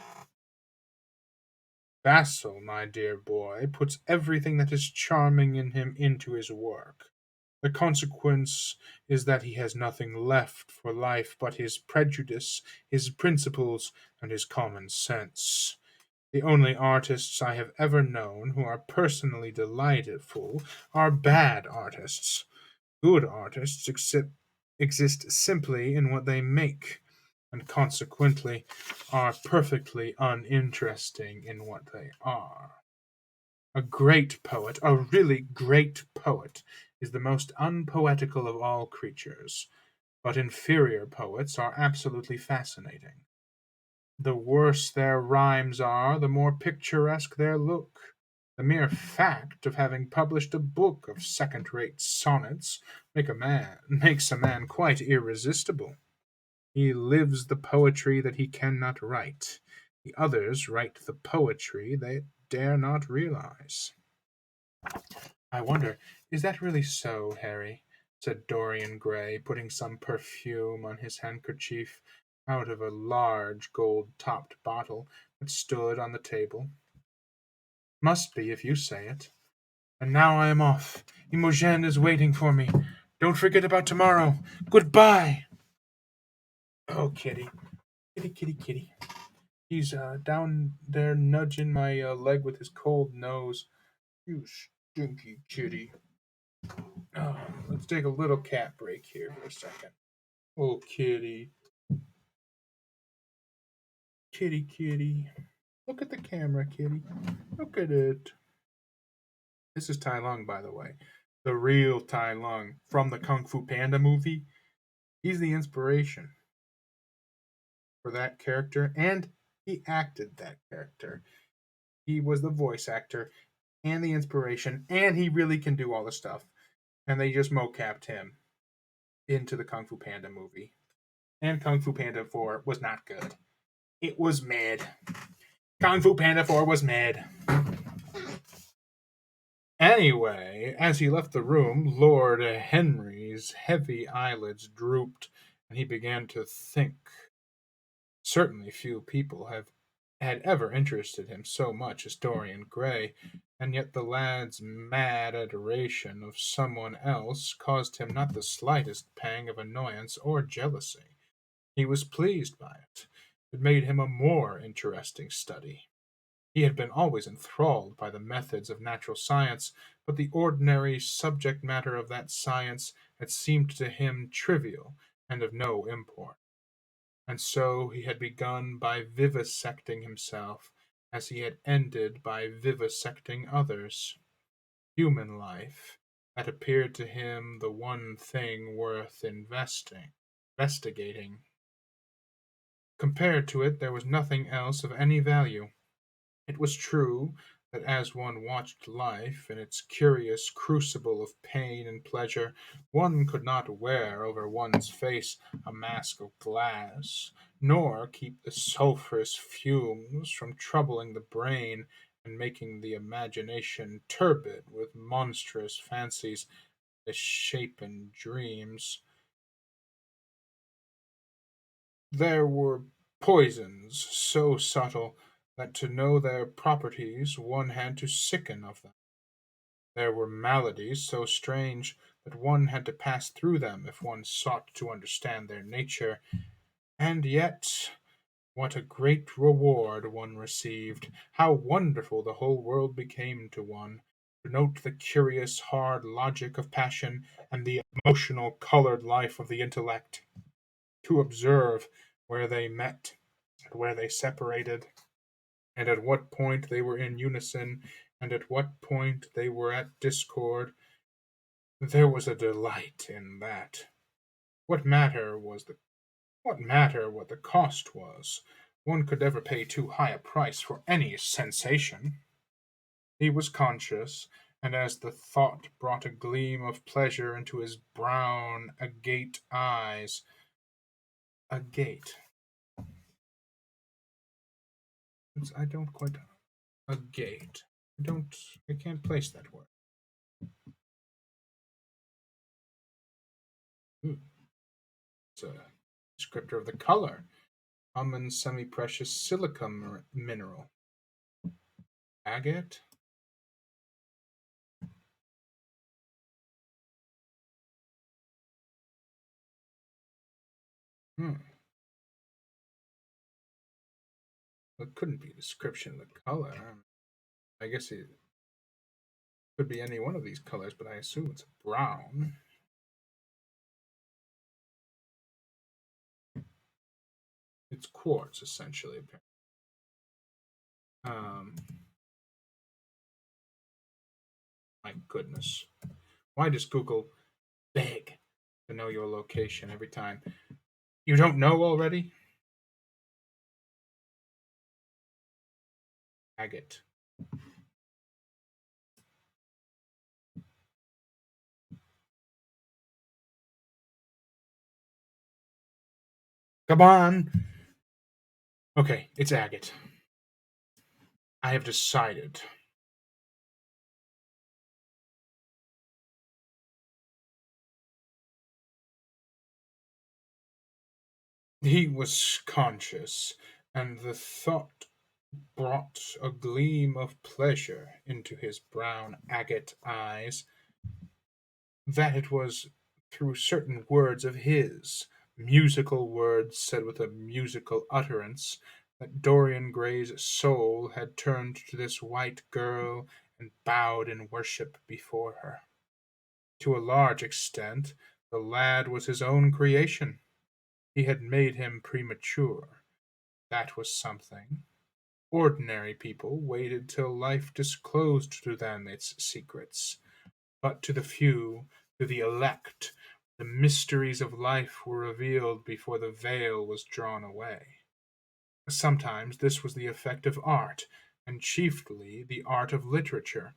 Basil, my dear boy, puts everything that is charming in him into his work. The consequence is that he has nothing left for life but his prejudice, his principles, and his common sense. The only artists I have ever known who are personally delightful are bad artists. Good artists exist simply in what they make, and consequently are perfectly uninteresting in what they are. A great poet, a really great poet, is the most unpoetical of all creatures, but inferior poets are absolutely fascinating. The worse their rhymes are, the more picturesque their look. The mere fact of having published a book of second-rate sonnets makes a man quite irresistible. He lives the poetry that he cannot write. The others write the poetry they dare not realize. I wonder, is that really so, Harry? Said Dorian Gray, putting some perfume on his handkerchief out of a large gold-topped bottle that stood on the table. Must be, if you say it. And now I am off. Imogen is waiting for me. Don't forget about tomorrow. Goodbye. Oh, kitty. Kitty, kitty, kitty. He's down there nudging my leg with his cold nose. You stinky kitty. Oh, let's take a little cat break here for a second. Oh, kitty. Kitty, kitty. Look at the camera, kitty. Look at it. This is Tai Lung, by the way. The real Tai Lung from the Kung Fu Panda movie. He's the inspiration for that character, and he acted that character. He was the voice actor and the inspiration, and he really can do all the stuff. And they just mocapped him into the Kung Fu Panda movie. And Kung Fu Panda 4 was not good. It was mid. Kung Fu Panda 4 was mid. Anyway, as he left the room, Lord Henry's heavy eyelids drooped, and he began to think. Certainly few people had ever interested him so much as Dorian Gray, and yet the lad's mad adoration of someone else caused him not the slightest pang of annoyance or jealousy. He was pleased by it. It made him a more interesting study. He had been always enthralled by the methods of natural science, but the ordinary subject matter of that science had seemed to him trivial and of no import. And so he had begun by vivisecting himself, as he had ended by vivisecting others. Human life had appeared to him the one thing worth investigating. Compared to it, there was nothing else of any value. It was true that as one watched life in its curious crucible of pain and pleasure, one could not wear over one's face a mask of glass, nor keep the sulphurous fumes from troubling the brain and making the imagination turbid with monstrous fancies, misshapen dreams. There were poisons so subtle that to know their properties one had to sicken of them. There were maladies so strange that one had to pass through them if one sought to understand their nature. And yet What a great reward one received! How wonderful the whole world became to one! To note the curious, hard logic of passion and the emotional, colored life of the intellect. To observe where they met and where they separated, and at what point they were in unison, and at what point they were at discord. There was a delight in that. What matter was the what matter what the cost was? One could never pay too high a price for any sensation. He was conscious, and as the thought brought a gleam of pleasure into his brown, agate eyes, agate. I don't quite agate. I don't. I can't place that word. Hmm. It's a descriptor of the color. Common semi-precious silica mineral. Agate. Hmm. It couldn't be a description of the color. I guess it could be any one of these colors, but I assume it's brown. It's quartz, essentially. Um, my goodness. Why does Google beg to know your location every time? You don't know already? Agate. Come on. Okay, it's agate. I have decided. He was conscious, and the thought brought a gleam of pleasure into his brown agate eyes, that it was through certain words of his, musical words said with a musical utterance, that Dorian Gray's soul had turned to this white girl and bowed in worship before her. To a large extent, the lad was his own creation. He had made him premature. That was something. Ordinary people waited till life disclosed to them its secrets. But to the few, to the elect, the mysteries of life were revealed before the veil was drawn away. Sometimes this was the effect of art, and chiefly the art of literature,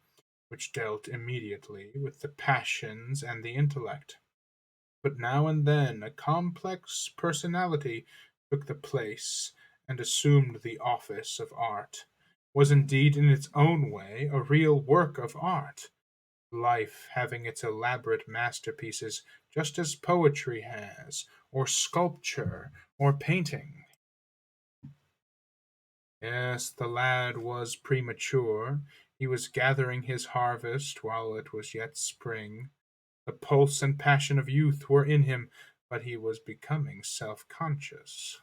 which dealt immediately with the passions and the intellect. But now and then a complex personality took the place and assumed the office of art, was indeed in its own way a real work of art, life having its elaborate masterpieces just as poetry has, or sculpture, or painting. Yes, the lad was premature. He was gathering his harvest while it was yet spring. The pulse and passion of youth were in him, but he was becoming self-conscious.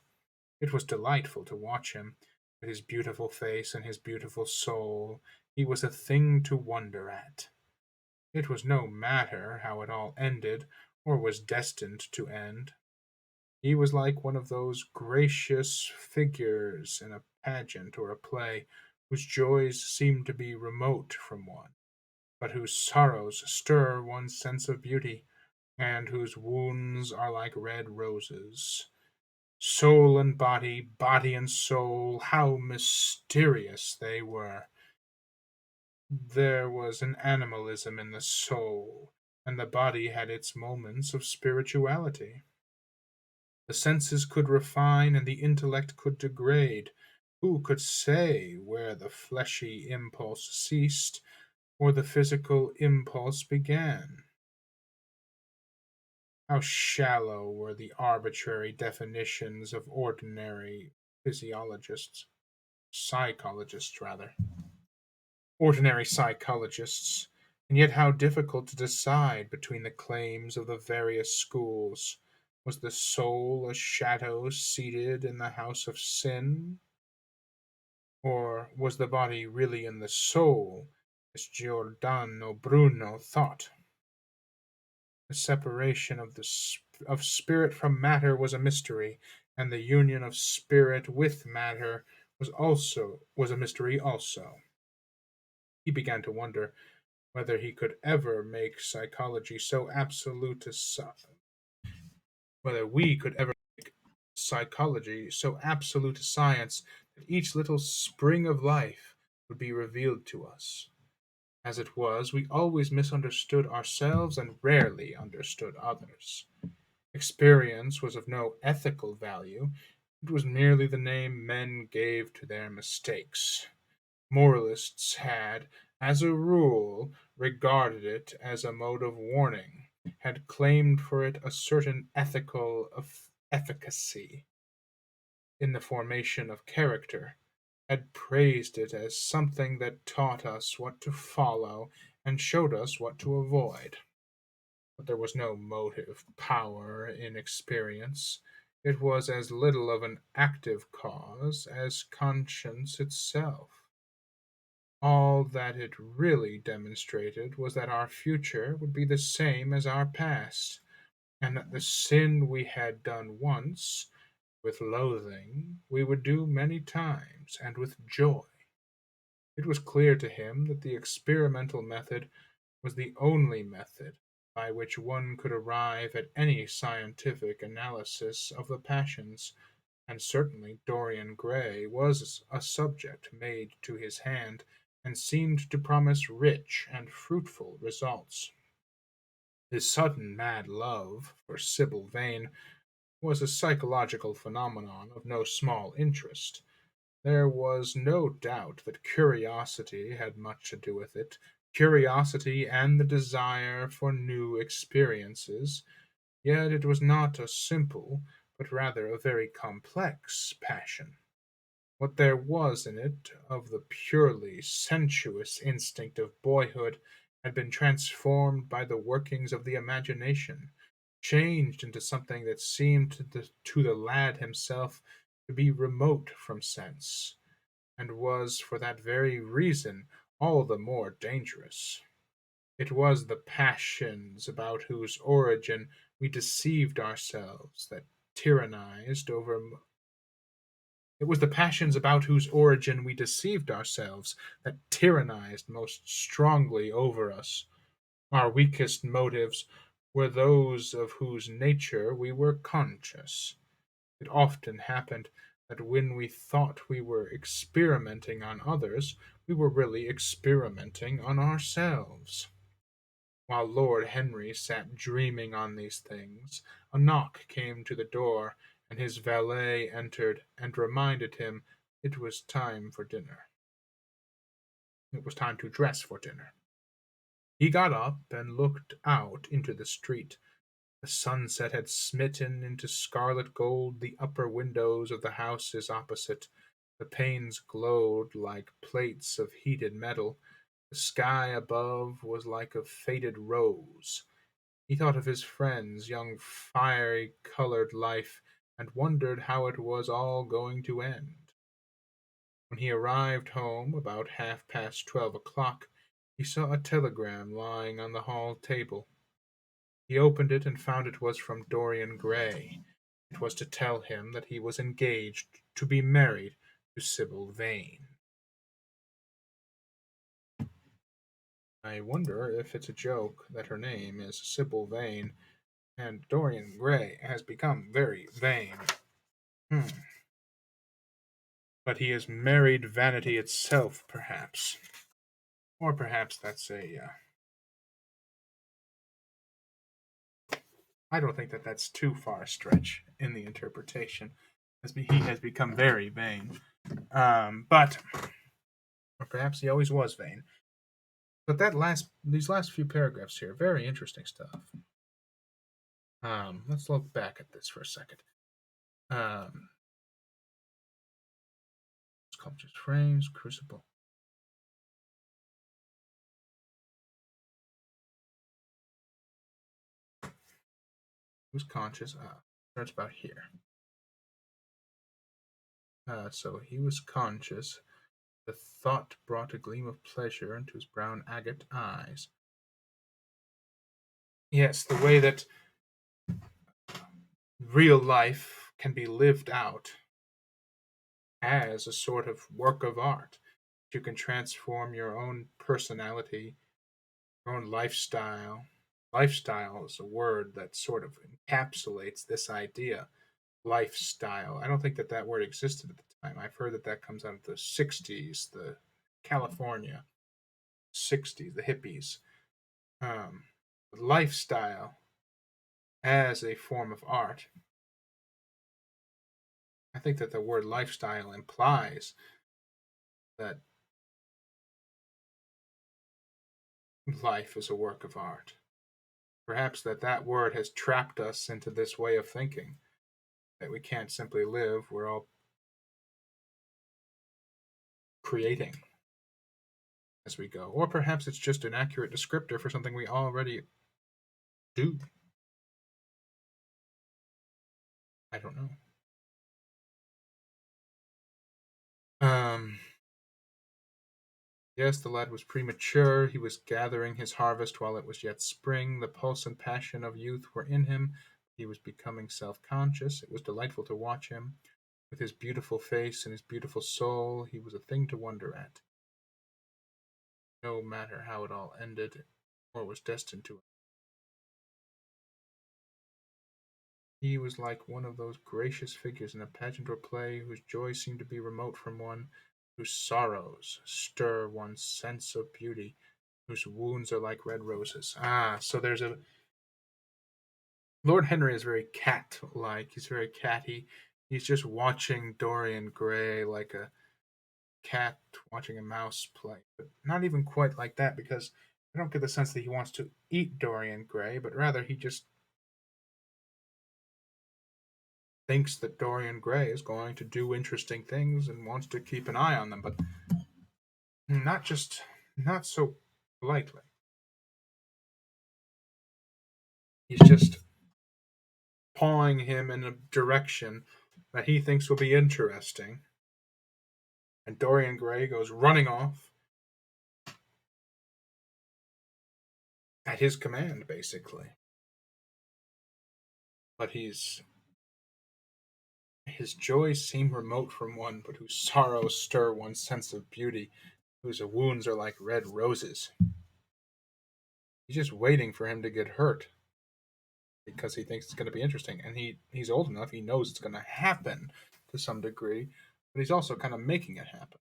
It was delightful to watch him, with his beautiful face and his beautiful soul. He was a thing to wonder at. It was no matter how it all ended, or was destined to end. He was like one of those gracious figures in a pageant or a play, whose joys seem to be remote from one, but whose sorrows stir one's sense of beauty, and whose wounds are like red roses. Soul and body, body and soul, how mysterious they were! There was an animalism in the soul, and the body had its moments of spirituality. The senses could refine and the intellect could degrade. Who could say where the fleshy impulse ceased or the physical impulse began? How shallow were the arbitrary definitions of ordinary physiologists, psychologists rather, ordinary psychologists, and yet how difficult to decide between the claims of the various schools. Was the soul a shadow seated in the house of sin? Or was the body really in the soul, as Giordano Bruno thought? The separation of spirit from matter was a mystery, and the union of spirit with matter was a mystery also. He began to wonder whether he could ever make psychology so absolute as whether we could ever make psychology so absolute a science that each little spring of life would be revealed to us. As it was, we always misunderstood ourselves and rarely understood others. Experience was of no ethical value, it was merely the name men gave to their mistakes. Moralists had, as a rule, regarded it as a mode of warning, had claimed for it a certain ethical efficacy in the formation of character, had praised it as something that taught us what to follow and showed us what to avoid. But there was no motive power in experience. It was as little of an active cause as conscience itself. All that it really demonstrated was that our future would be the same as our past, and that the sin we had done once, with loathing, we would do many times, and with joy. It was clear to him that the experimental method was the only method by which one could arrive at any scientific analysis of the passions, and certainly Dorian Gray was a subject made to his hand, and seemed to promise rich and fruitful results. His sudden mad love for Sybil Vane was a psychological phenomenon of no small interest. There was no doubt that curiosity had much to do with it, curiosity and the desire for new experiences, yet it was not a simple, but rather a very complex passion. What there was in it of the purely sensuous instinct of boyhood had been transformed by the workings of the imagination, changed into something that seemed to the lad himself to be remote from sense, and was for that very reason all the more dangerous. It was the passions about whose origin we deceived ourselves that tyrannized over it was the passions about whose origin we deceived ourselves that tyrannized most strongly over us. Our weakest motives were those of whose nature we were conscious. It often happened that when we thought we were experimenting on others, we were really experimenting on ourselves. While Lord Henry sat dreaming on these things, a knock came to the door, and his valet entered and reminded him it was time for dinner. It was time to dress for dinner. He got up and looked out into the street. The sunset had smitten into scarlet gold the upper windows of the houses opposite. The panes glowed like plates of heated metal. The sky above was like a faded rose. He thought of his friend's young fiery colored life, and wondered how it was all going to end. When he arrived home about half-past 12 o'clock, he saw a telegram lying on the hall table. He opened it and found it was from Dorian Gray. It was to tell him that he was engaged to be married to Sybil Vane. I wonder if it's a joke that her name is Sybil Vane, and Dorian Gray has become very vain. But he has married vanity itself, perhaps. Or perhaps that's I don't think that that's too far a stretch in the interpretation, as he has become very vain. But or perhaps he always was vain. But these last few paragraphs here, very interesting stuff. Let's look back at this for a second. Sculptures, frames, crucible. Who's conscious? Starts about here. So he was conscious. The thought brought a gleam of pleasure into his brown agate eyes. Yes, the way that real life can be lived out as a sort of work of art. You can transform your own personality, your own lifestyle. Lifestyle is a word that sort of encapsulates this idea. Lifestyle. I don't think that that word existed at the time. I've heard that that comes out of the 60s, the California 60s, the hippies. Um, lifestyle as a form of art. I think that the word lifestyle implies that life is a work of art. Perhaps that word has trapped us into this way of thinking, that we can't simply live, we're all creating as we go. Or perhaps it's just an accurate descriptor for something we already do. I don't know. Um, yes, the lad was premature. He was gathering his harvest while it was yet spring. The pulse and passion of youth were in him. He was becoming self conscious. It was delightful to watch him. With his beautiful face and his beautiful soul, he was a thing to wonder at. No matter how it all ended, or was destined to. He was like one of those gracious figures in a pageant or play, whose joy seemed to be remote from one, whose sorrows stir one's sense of beauty, whose wounds are like red roses. So there's a Lord Henry is very cat-like. He's very catty. He's just watching Dorian Gray like a cat watching a mouse play, but not even quite like that, because I don't get the sense that he wants to eat Dorian Gray, but rather he just thinks that Dorian Gray is going to do interesting things and wants to keep an eye on them, but not so politely. He's just pawing him in a direction that he thinks will be interesting, and Dorian Gray goes running off at his command, basically. But his joys seem remote from one, but whose sorrows stir one's sense of beauty, whose wounds are like red roses. He's just waiting for him to get hurt because he thinks it's going to be interesting. And he's old enough, he knows it's going to happen to some degree, but he's also kind of making it happen.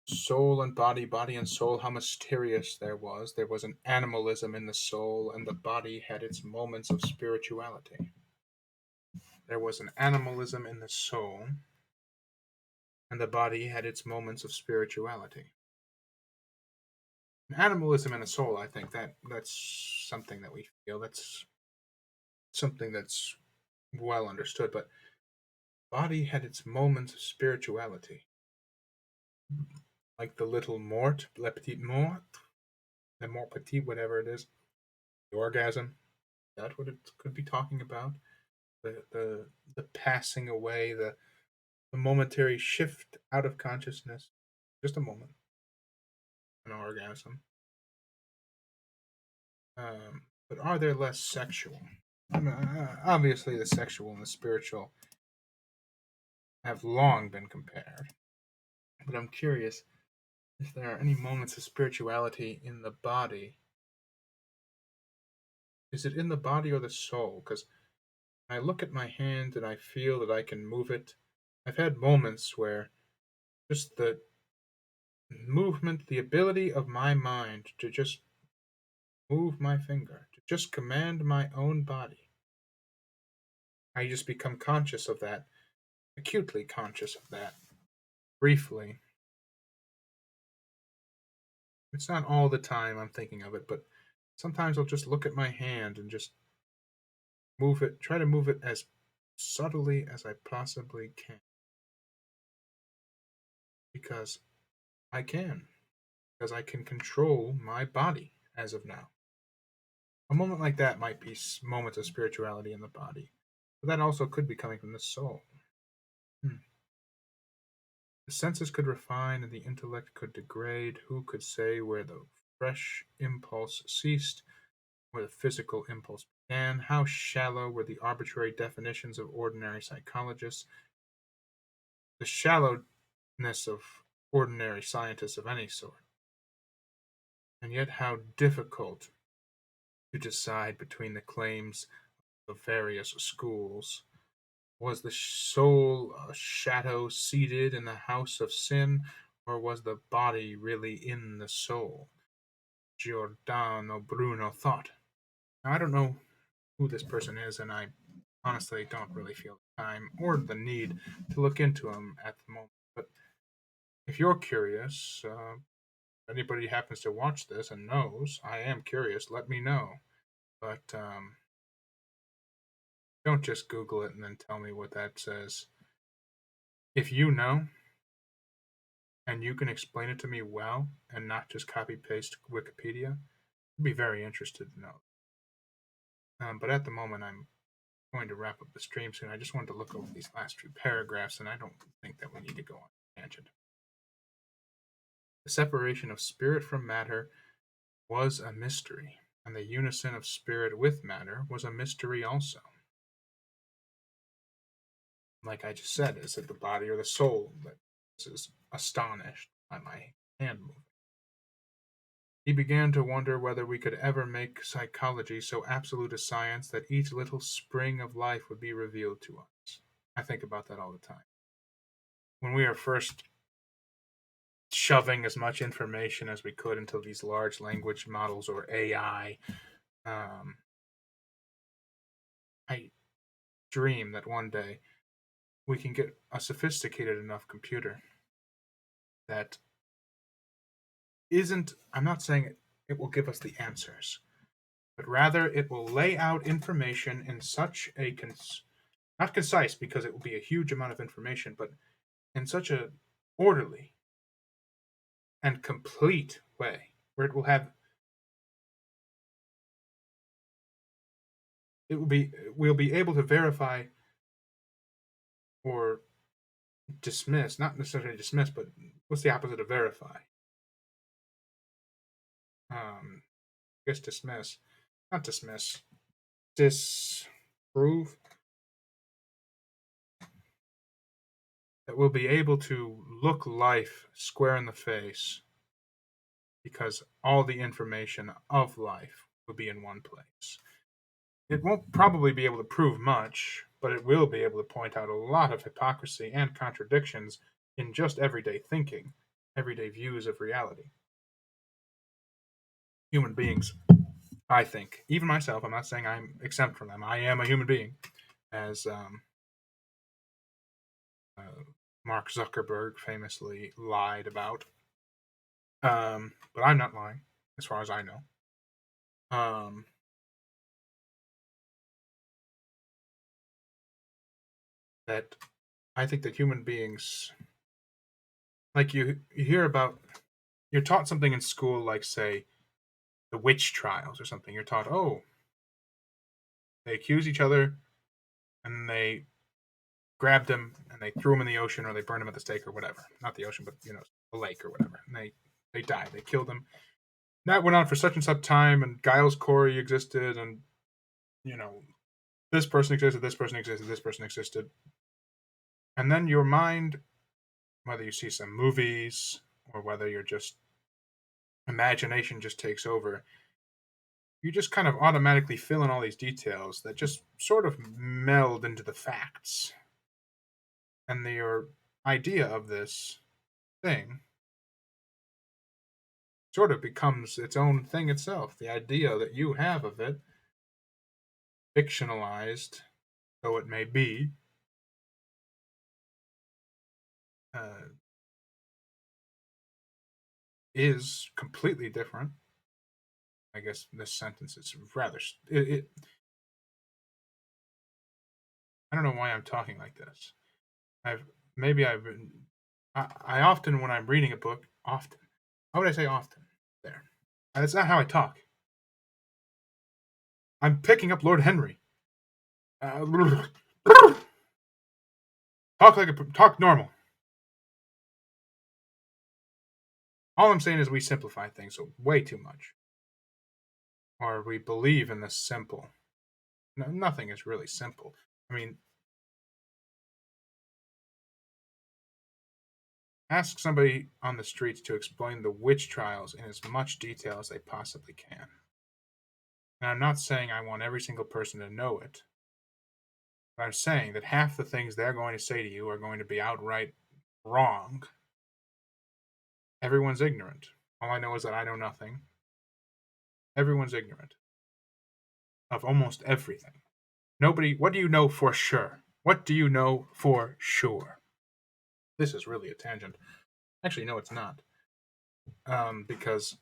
Soul and body, body and soul, how mysterious there was. There was an animalism in the soul, and the body had its moments of spirituality. There was an animalism in the soul, and the body had its moments of spirituality. An animalism and a soul, I think that's something that we feel. That's something that's well understood. But body had its moments of spirituality, like the little mort, le petit mort, le mort petit, whatever it is, the orgasm. That's what it could be talking about. The passing away, the momentary shift out of consciousness, just a moment, an orgasm. But are they less sexual? I mean, obviously, the sexual and the spiritual have long been compared. But I'm curious if there are any moments of spirituality in the body. Is it in the body or the soul? Because I look at my hand and I feel that I can move it. I've had moments where just the movement, the ability of my mind to just move my finger, to just command my own body. I just become conscious of that, acutely conscious of that, briefly. It's not all the time I'm thinking of it, but sometimes I'll just look at my hand and just move it, try to move it as subtly as I possibly can. Because I can. Because I can control my body as of now. A moment like that might be moments of spirituality in the body. But that also could be coming from the soul. Hmm. The senses could refine and the intellect could degrade. Who could say where the fresh impulse ceased, where the physical impulse began? How shallow were the arbitrary definitions of ordinary psychologists? The shallowness of ordinary scientists of any sort. And yet, how difficult to decide between the claims of various schools. Was the soul a shadow seated in the house of sin, or was the body really in the soul? Giordano Bruno thought. Now, I don't know who this person is, and I honestly don't really feel the time or the need to look into him at the moment. But if you're curious, anybody happens to watch this and knows, I am curious, let me know. But don't just Google it and then tell me what that says. If you know, and you can explain it to me well and not just copy paste Wikipedia, I'd be very interested to know. But at the moment, I'm going to wrap up the stream soon. I just wanted to look over these last few paragraphs, and I don't think that we need to go on a tangent. The separation of spirit from matter was a mystery, and the unison of spirit with matter was a mystery also. Like I just said, is it the body or the soul that is astonished by my hand moving? He began to wonder whether we could ever make psychology so absolute a science that each little spring of life would be revealed to us. I think about that all the time. When we are first shoving as much information as we could into these large language models or AI, I dream that one day we can get a sophisticated enough computer that isn't, I'm not saying it will give us the answers, but rather it will lay out information in such a, not concise because it will be a huge amount of information, but in such a orderly and complete way where we'll be able to verify or dismiss, not necessarily dismiss, but what's the opposite of verify? I guess dismiss, not dismiss, disprove. That we'll be able to look life square in the face because all the information of life will be in one place. It won't probably be able to prove much, but it will be able to point out a lot of hypocrisy and contradictions in just everyday thinking, everyday views of reality. Human beings, I think, even myself, I'm not saying I'm exempt from them. I am a human being, as Mark Zuckerberg famously lied about. But I'm not lying, as far as I know. That I think that human beings, like you hear about, you're taught something in school, like say the witch trials or something. You're taught, oh, they accuse each other and they grabbed them and they threw them in the ocean or they burned them at the stake or whatever. Not the ocean, but the lake or whatever. And they died. They killed them. That went on for such and such time, and Giles Corey existed, and you know this person existed, this person existed, this person existed, and then your mind, whether you see some movies or whether you're just imagination just takes over, you just kind of automatically fill in all these details that just sort of meld into the facts. And your idea of this thing sort of becomes its own thing itself. The idea that you have of it, fictionalized though it may be, uh, is completely different. I guess this sentence is rather. I don't know why I'm talking like this. I've been. I often, when I'm reading a book, often. How would I say often? There. That's not how I talk. I'm picking up Lord Henry. Talk normal. All I'm saying is we simplify things way too much, or we believe in the simple. No, nothing is really simple. I mean, ask somebody on the streets to explain the witch trials in as much detail as they possibly can. And I'm not saying I want every single person to know it, but I'm saying that half the things they're going to say to you are going to be outright wrong. Everyone's ignorant. All I know is that I know nothing. Everyone's ignorant of almost everything. Nobody, what do you know for sure? What do you know for sure? This is really a tangent. Actually, no, it's not. Because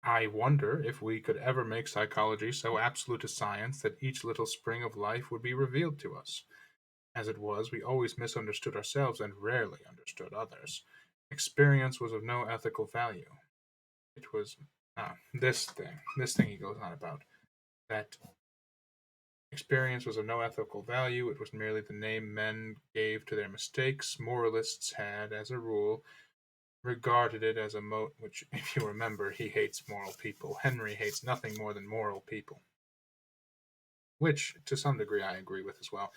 I wonder if we could ever make psychology so absolute a science that each little spring of life would be revealed to us. As it was, we always misunderstood ourselves and rarely understood others. Experience was of no ethical value. It was this thing he goes on about. That experience was of no ethical value. It was merely the name men gave to their mistakes. Moralists had, as a rule, regarded it as a mote, which, if you remember, he hates moral people. Henry hates nothing more than moral people, which, to some degree, I agree with as well.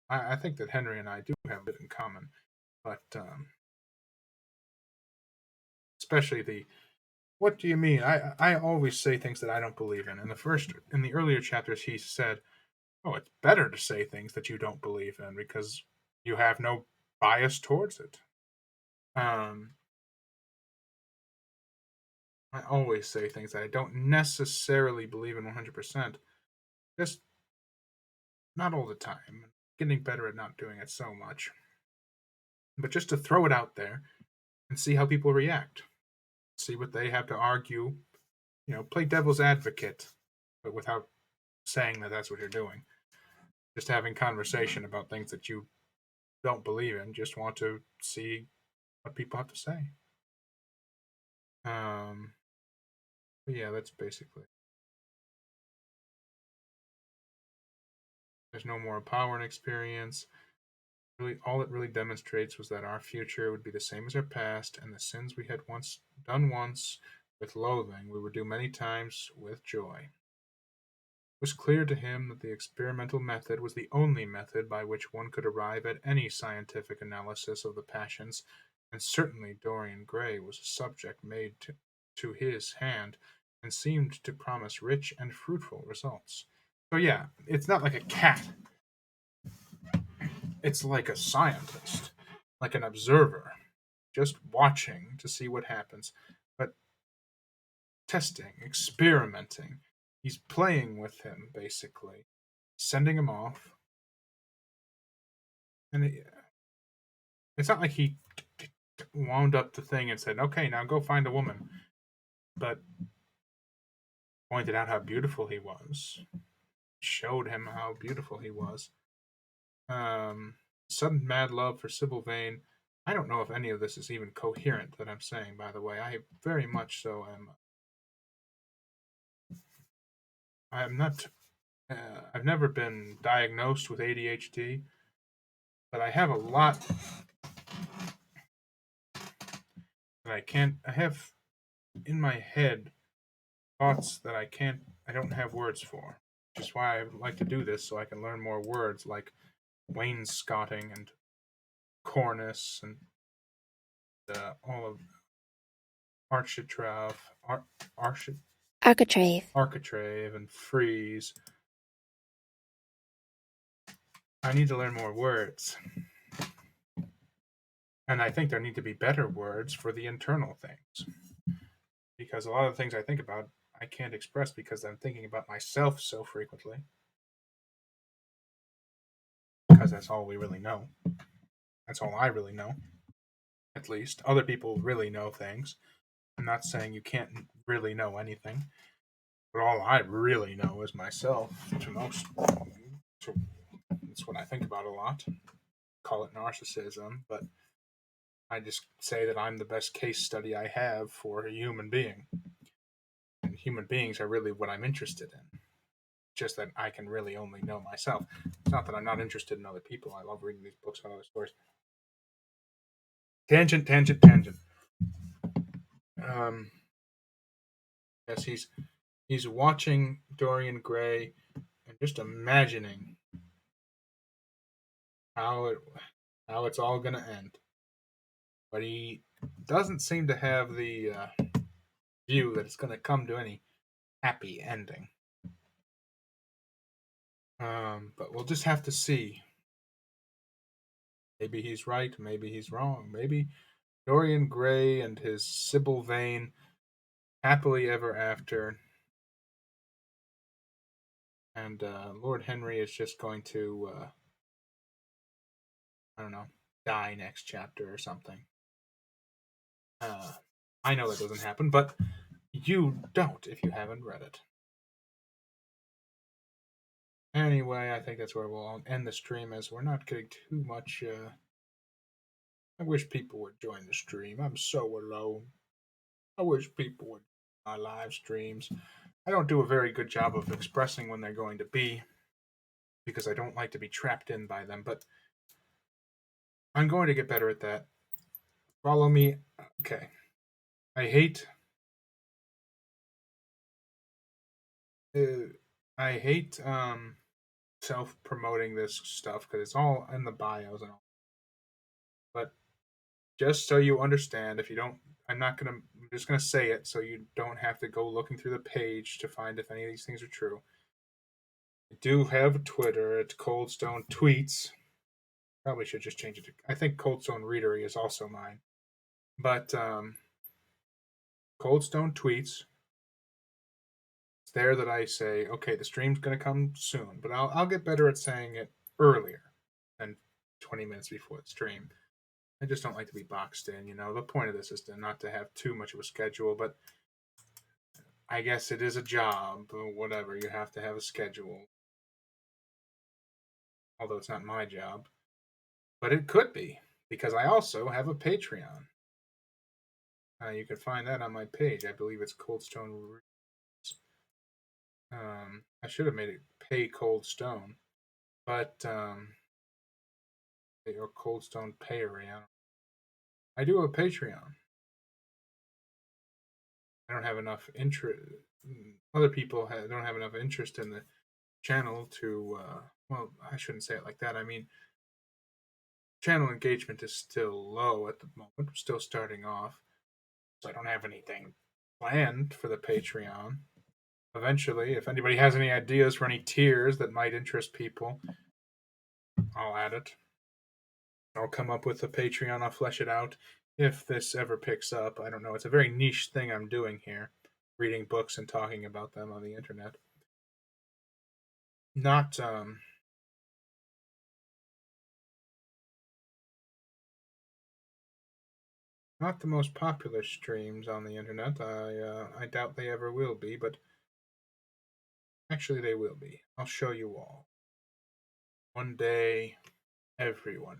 I think that Henry and I do have a bit in common, but especially the what do you mean? I always say things that I don't believe in. In the earlier chapters, he said, "Oh, it's better to say things that you don't believe in because you have no bias towards it." Um, I always say things that I don't necessarily believe in 100%. Just not all the time. Getting better at not doing it so much. But just to throw it out there and see how people react. See what they have to argue. Play devil's advocate, but without saying that that's what you're doing. Just having conversation about things that you don't believe in. Just want to see what people have to say. But yeah, that's basically. There's no more power and experience. Really, all it really demonstrates was that our future would be the same as our past, and the sins we had done once with loathing, we would do many times with joy. It was clear to him that the experimental method was the only method by which one could arrive at any scientific analysis of the passions, and certainly Dorian Gray was a subject made to his hand, and seemed to promise rich and fruitful results. So yeah, it's not like a cat. It's like a scientist, like an observer, just watching to see what happens, but testing, experimenting. He's playing with him, basically, sending him off. And it's not like he wound up the thing and said, okay, now go find a woman, but pointed out how beautiful he was, showed him how beautiful he was. Sudden mad love for Sybil Vane. I don't know if any of this is even coherent that I'm saying, by the way. I very much so am. I'm not. I've never been diagnosed with ADHD, but I have a lot that I can't. I have in my head thoughts that I can't. I don't have words for. Which is why I would like to do this so I can learn more words like wainscoting and cornice and all of architrave, Architrave. architrave and frieze. I need to learn more words. And I think there need to be better words for the internal things. Because a lot of the things I think about, I can't express because I'm thinking about myself so frequently. Because that's all we really know. That's all I really know. At least. Other people really know things. I'm not saying you can't really know anything. But all I really know is myself to most. That's what I think about a lot. Call it narcissism, but I just say that I'm the best case study I have for a human being. And human beings are really what I'm interested in. just that I can really only know myself. It's not that I'm not interested in other people. I love reading these books on other stories. Tangent, tangent, tangent. Um, yes, he's watching Dorian Gray and just imagining how it how it's all gonna end. But he doesn't seem to have the view that it's gonna come to any happy ending. But we'll just have to see. Maybe he's right. Maybe he's wrong. Maybe Dorian Gray and his Sybil Vane happily ever after, and Lord Henry is just going to I don't know, die next chapter or something. I know that doesn't happen, but you don't if you haven't read it. Anyway, I think that's where we'll end the stream, as we're not getting too much. I wish people would join the stream. I'm so alone. I wish people would my live streams. I don't do a very good job of expressing when they're going to be, because I don't like to be trapped in by them, but I'm going to get better at that. Follow me. Okay. I hate uh, I hate self-promoting this stuff because it's all in the bios and all. But just so you understand, if you don't, I'm just gonna say it so you don't have to go looking through the page to find if any of these things are true. I do have Twitter. It's Coldstone Tweets. Probably should just change it to. I think Coldstone Readery is also mine, but Coldstone Tweets. It's there that I say, okay, the stream's gonna come soon, but I'll get better at saying it earlier than 20 minutes before the stream. I just don't like to be boxed in. The point of this is not to have too much of a schedule, but I guess it is a job or whatever. You have to have a schedule. Although it's not my job. But it could be, because I also have a Patreon. You can find that on my page. I believe it's Coldstone. I should have made it Pay Cold Stone, but or Coldstone Payery. I do have a Patreon. I don't have enough interest. Other people don't have enough interest in the channel to. Well, I shouldn't say it like that. I mean, channel engagement is still low at the moment. We're still starting off, so I don't have anything planned for the Patreon. Eventually, if anybody has any ideas for any tiers that might interest people, I'll add it. I'll come up with a Patreon. I'll flesh it out if this ever picks up. I don't know. It's a very niche thing I'm doing here, reading books and talking about them on the internet. Not not the most popular streams on the internet. I doubt they ever will be, but actually they will be. I'll show you all. One day, everyone.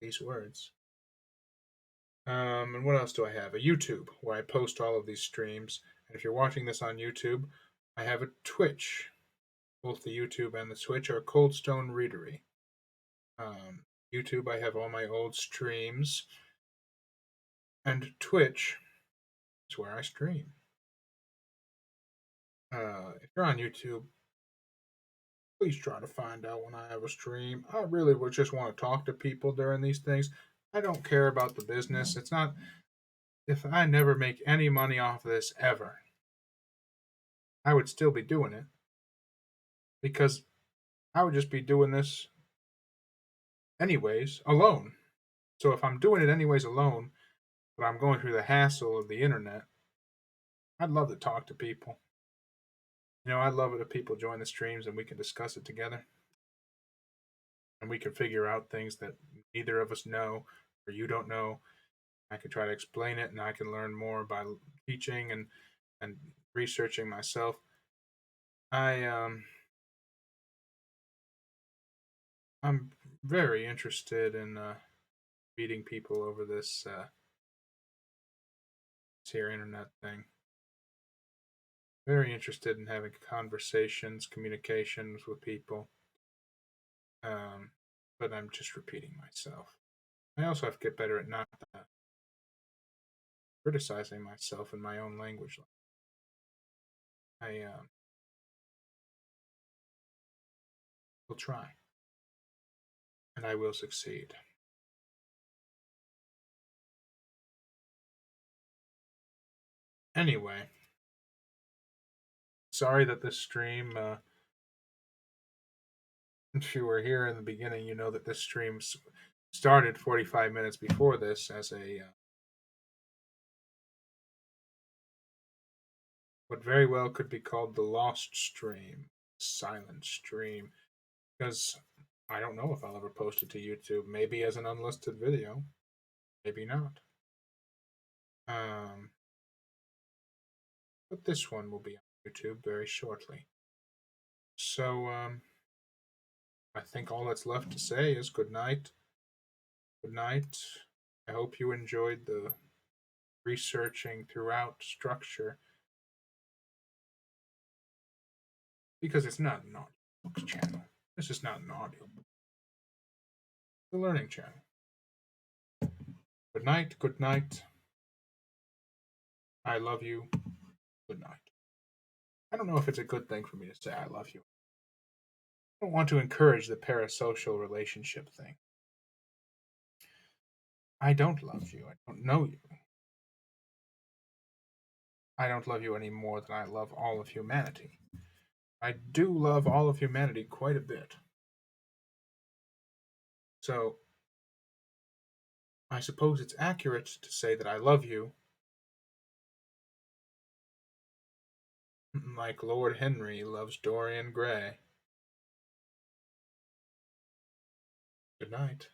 These words. And what else do I have? A YouTube where I post all of these streams. And if you're watching this on YouTube, I have a Twitch. Both the YouTube and the Twitch are Coldstone Readery. YouTube, I have all my old streams. And Twitch is where I stream. If you're on YouTube, please try to find out when I have a stream. I really would just want to talk to people during these things. I don't care about the business. It's not. If I never make any money off this ever, I would still be doing it, because I would just be doing this anyways alone. So if I'm doing it anyways alone, but I'm going through the hassle of the internet, I'd love to talk to people. I'd love it if people join the streams and we can discuss it together. And we can figure out things that neither of us know or you don't know. I can try to explain it, and I can learn more by teaching and researching myself. I'm very interested in meeting people over this here internet thing. Very interested in having conversations, communications with people. But I'm just repeating myself. I also have to get better at not criticizing myself in my own language. I will try, and I will succeed. Anyway, sorry that this stream. If you were here in the beginning, you know that this stream started 45 minutes before this as a what very well could be called the lost stream, silent stream, because I don't know if I'll ever post it to YouTube. Maybe as an unlisted video, maybe not. Um, but this one will be on YouTube very shortly. So I think all that's left to say is good night. Good night. I hope you enjoyed the researching throughout structure because it's not an audiobooks channel. This is not an audiobook. It's a learning channel. Good night. Good night. I love you. Good night. I don't know if it's a good thing for me to say I love you. I don't want to encourage the parasocial relationship thing. I don't love you. I don't know you. I don't love you any more than I love all of humanity. I do love all of humanity quite a bit. So, I suppose it's accurate to say that I love you like Lord Henry loves Dorian Gray. Good night.